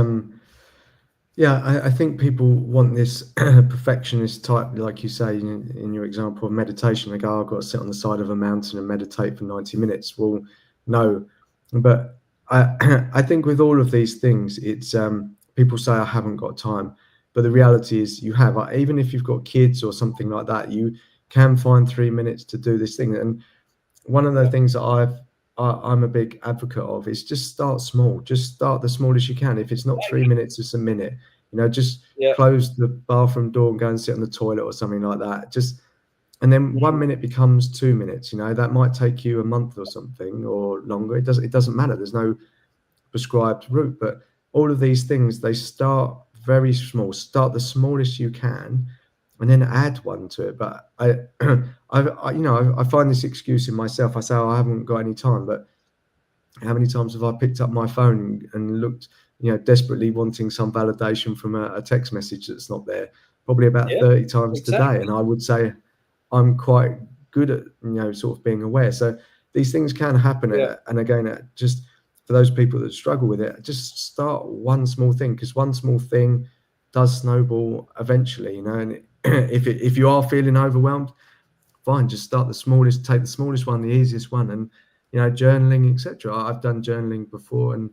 yeah, I think people want this perfectionist type, like you say in your example of meditation. They go, I've got to sit on the side of a mountain and meditate for 90 minutes. Well, no, but I think with all of these things, it's people say I haven't got time, but the reality is you have. Even if you've got kids or something like that, you can find 3 minutes to do this thing. And one of the things that I'm a big advocate of is just start small. Just start the smallest you can. If it's not 3 minutes, it's a minute. Just close the bathroom door and go and sit on the toilet or something like that. And then 1 minute becomes 2 minutes. That might take you a month or something or longer. It doesn't matter. There's no prescribed route. But all of these things, they start very small. Start the smallest you can, and then add one to it. But I find this excuse in myself. I say, I haven't got any time, but how many times have I picked up my phone and looked, desperately wanting some validation from a text message that's not there? Probably about 30 times today. And I would say I'm quite good at, sort of being aware. So these things can happen. And again, just for those people that struggle with it, just start one small thing, because one small thing does snowball eventually, and if you are feeling overwhelmed, fine, just start the smallest, take the smallest one, the easiest one. And journaling, etc. I've done journaling before, and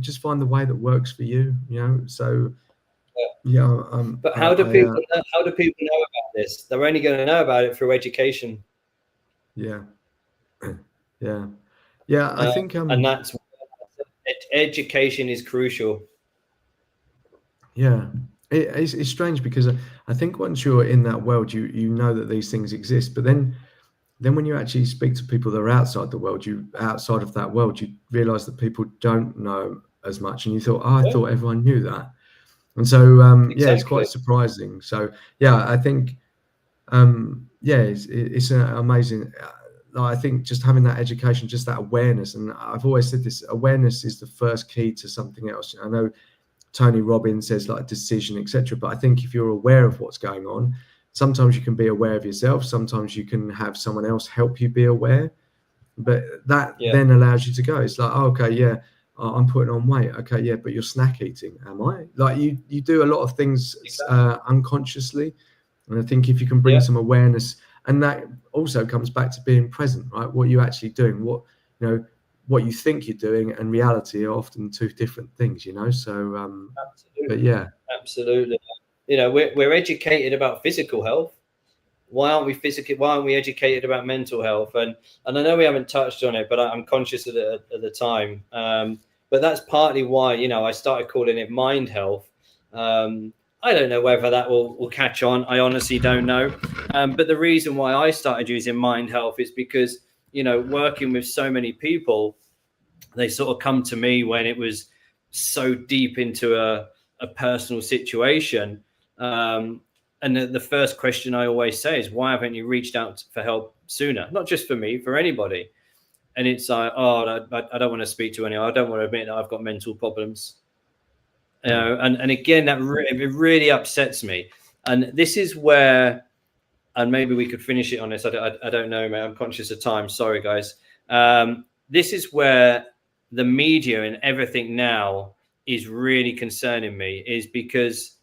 just find the way that works for you. So but how do people know about this? They're only going to know about it through education. Yeah. I think and that's education is crucial. Yeah, it's strange, because I think once you're in that world, you know that these things exist. But then when you actually speak to people that are outside the world, outside of that world, you realize that people don't know as much. And you thought, I thought everyone knew that. And so, Exactly. it's quite surprising. So, I think, it's amazing. I think just having that education, just that awareness, and I've always said this, awareness is the first key to something else. I know Tony Robbins says like decision, etc. But I think if you're aware of what's going on, sometimes you can be aware of yourself. Sometimes you can have someone else help you be aware. But that then allows you to go. It's like, oh, okay, I'm putting on weight. Okay, but you're snack eating. Am I? Like you do a lot of things unconsciously. And I think if you can bring some awareness, and that also comes back to being present, right? What you're actually doing, what you think you're doing and reality are often two different things, So, absolutely. But absolutely. We're educated about physical health. Why aren't we educated about mental health? And I know we haven't touched on it, but I'm conscious of it at the time. But that's partly why, I started calling it Mind Health. I don't know whether that will catch on. I honestly don't know. But the reason why I started using Mind Health is because, working with so many people, they sort of come to me when it was so deep into a personal situation. And the first question I always say is, why haven't you reached out for help sooner? Not just for me, for anybody. And it's like, I don't want to speak to anyone. I don't want to admit that I've got mental problems. And again, that it really upsets me. And this is where, and maybe we could finish it on this. I don't know, man. I'm conscious of time. Sorry, guys. This is where the media and everything now is really concerning me, is because,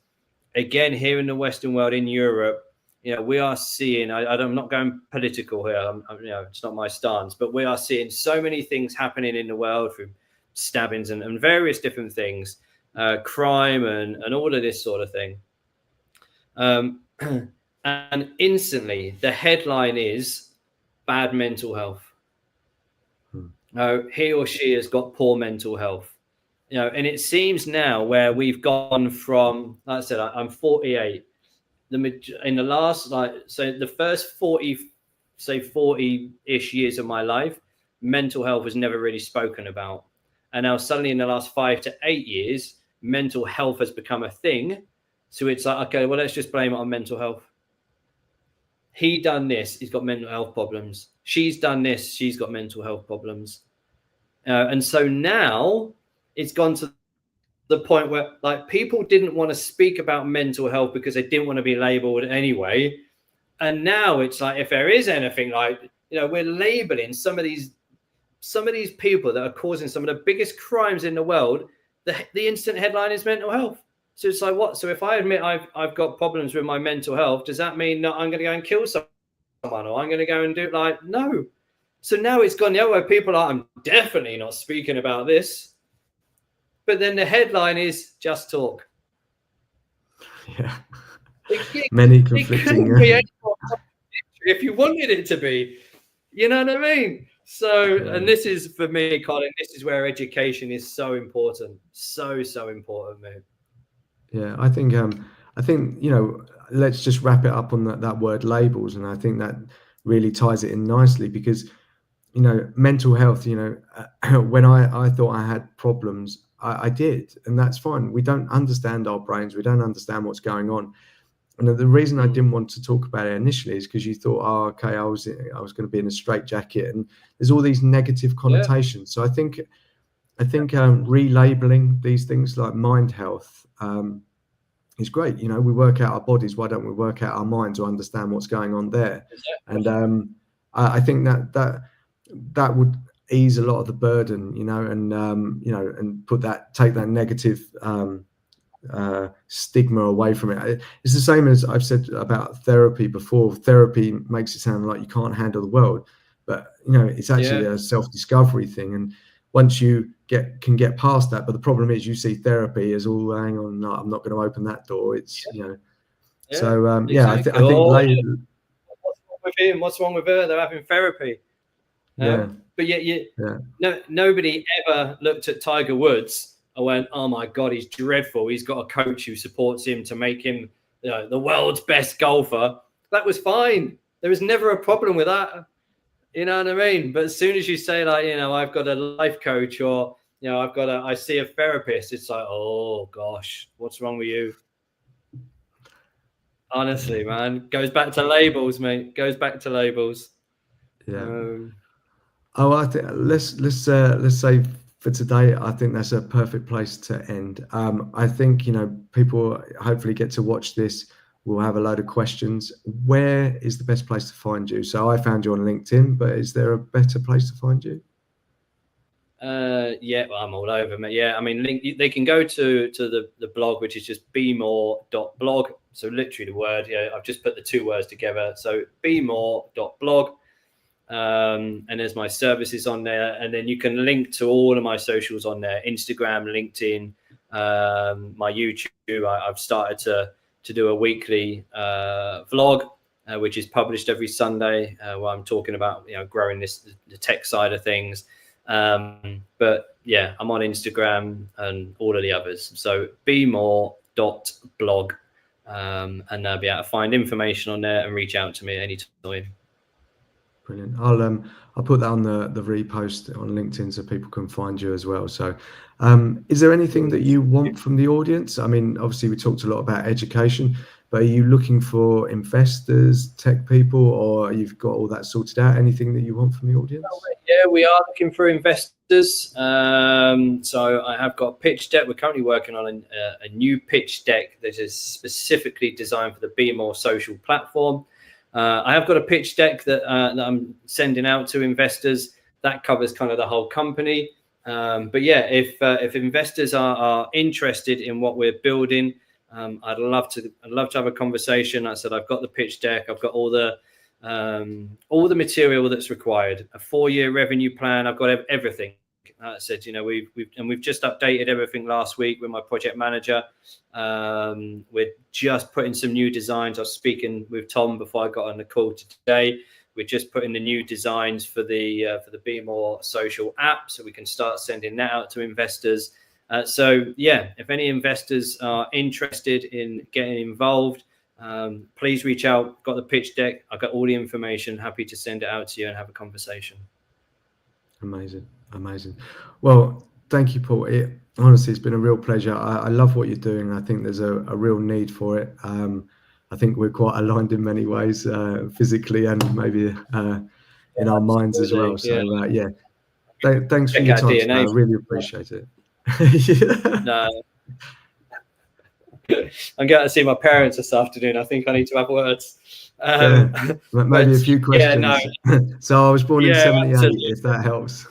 again, here in the Western world, in Europe, we are seeing, I'm not going political here, it's not my stance, but we are seeing so many things happening in the world, through stabbings and various different things, crime and all of this sort of thing. And instantly the headline is bad mental health. He or she has got poor mental health. And it seems now where we've gone from, like I said, I'm 48. In the last, the first 40-ish years of my life, mental health was never really spoken about. And now suddenly in the last 5 to 8 years, mental health has become a thing. So it's like, okay, well, let's just blame it on mental health. He done this, he's got mental health problems. She's done this, she's got mental health problems. And so now it's gone to the point where, like, people didn't want to speak about mental health because they didn't want to be labeled anyway. And now it's like, if there is anything, like, you know, we're labeling some of these people that are causing some of the biggest crimes in the world. The instant headline is mental health. So it's like, what? So if I admit I've got problems with my mental health, does that mean that I'm going to go and kill someone, or I'm going to go and do, like, no? So now it's gone the other way. People are, I'm definitely not speaking about this. But then the headline is just talk. Yeah. Many conflicting. If you wanted it to be, you know what I mean? So, and this is, for me, Colin, this is where education is so important. So important, man. Yeah, I think, you know, let's just wrap it up on that word labels. And I think that really ties it in nicely, because, you know, mental health, you know, when I thought I had problems, I did, and that's fine. We don't understand our brains. We don't understand what's going on. And the reason I didn't want to talk about it initially is because you thought, oh, okay, I was going to be in a straitjacket, and there's all these negative connotations. So I think relabeling these things like mind health is great. You know, we work out our bodies. Why don't we work out our minds or understand what's going on there? Exactly. And I think that would ease a lot of the burden, you know, and you know, and take that negative stigma away from it. It's the same as I've said about therapy before. Therapy makes it sound like you can't handle the world, but, you know, it's actually a self-discovery thing. And once you can get past that, but the problem is you see therapy as, all, hang on, no, I'm not going to open that door. It's you know, so exactly. I think what's wrong with him? What's wrong with her? They're having therapy. But yet nobody ever looked at Tiger Woods. I went, oh my God, he's dreadful. He's got a coach who supports him to make him, you know, the world's best golfer. That was fine. There was never a problem with that. You know what I mean? But as soon as you say, like, you know, I've got a life coach, or, you know, I see a therapist, it's like, oh gosh, what's wrong with you? Honestly, man, goes back to labels, mate. Goes back to labels. Yeah. I think let's say for today, I think that's a perfect place to end. I think, you know, people hopefully get to watch this. We'll have a load of questions. Where is the best place to find you? So I found you on LinkedIn, but is there a better place to find you? Yeah, well, I'm all over, mate. Yeah, I mean, they can go to the blog, which is just BeMore.blog. So literally the word, yeah, I've just put the two words together. So BeMore.blog. And there's my services on there, and then you can link to all of my socials on there: Instagram, LinkedIn, my YouTube. I've started to do a weekly vlog, which is published every Sunday, where I'm talking about, you know, growing the tech side of things. But yeah, I'm on Instagram and all of the others. So BeMore.blog, and they'll be able to find information on there and reach out to me anytime. Brilliant. I'll put that on the repost on LinkedIn so people can find you as well. So is there anything that you want from the audience? I mean, obviously we talked a lot about education, but are you looking for investors, tech people, or you've got all that sorted out? Anything that you want from the audience? Yeah, we are looking for investors. So I have got a pitch deck. We're currently working on a new pitch deck that is specifically designed for the BeMore social platform. I have got a pitch deck that I'm sending out to investors that covers kind of the whole company. But yeah, if investors are interested in what we're building, I'd love to have a conversation. Like I said, I've got the pitch deck. I've got all the material that's required. A 4-year revenue plan. I've got everything. I said, you know, we've just updated everything last week with my project manager. We're just putting some new designs. I was speaking with Tom before I got on the call today. We're just putting the new designs for the BeMore social app, so we can start sending that out to investors. So yeah, if any investors are interested in getting involved, please reach out. Got the pitch deck. I've got all the information. Happy to send it out to you and have a conversation. Amazing. Well, thank you, Paul. Honestly, it's been a real pleasure. I love what you're doing. I think there's a real need for it. I think we're quite aligned in many ways, physically and maybe in our minds as well. So yeah, thanks for your time today. I really appreciate it. No. I'm going to see my parents this afternoon. I think I need to have words. Maybe a few questions. Yeah, So I was born in 78, absolutely. if that helps.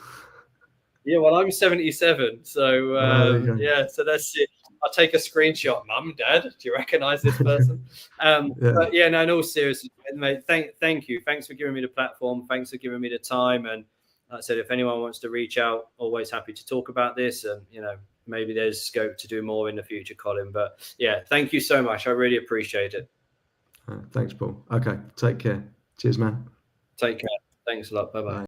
Yeah, well, I'm 77, so yeah, so that's it. I'll take a screinshot. Mum, Dad, do you recognise this person? But yeah, no, in all seriousness, mate, thank you. Thanks for giving me the platform. Thanks for giving me the time. And like I said, if anyone wants to reach out, always happy to talk about this. And maybe there's scope to do more in the future, Colin. But yeah, thank you so much. I really appreciate it. Thanks, Paul. Okay, take care. Cheers, man. Take care. Thanks a lot. Bye-bye. Bye.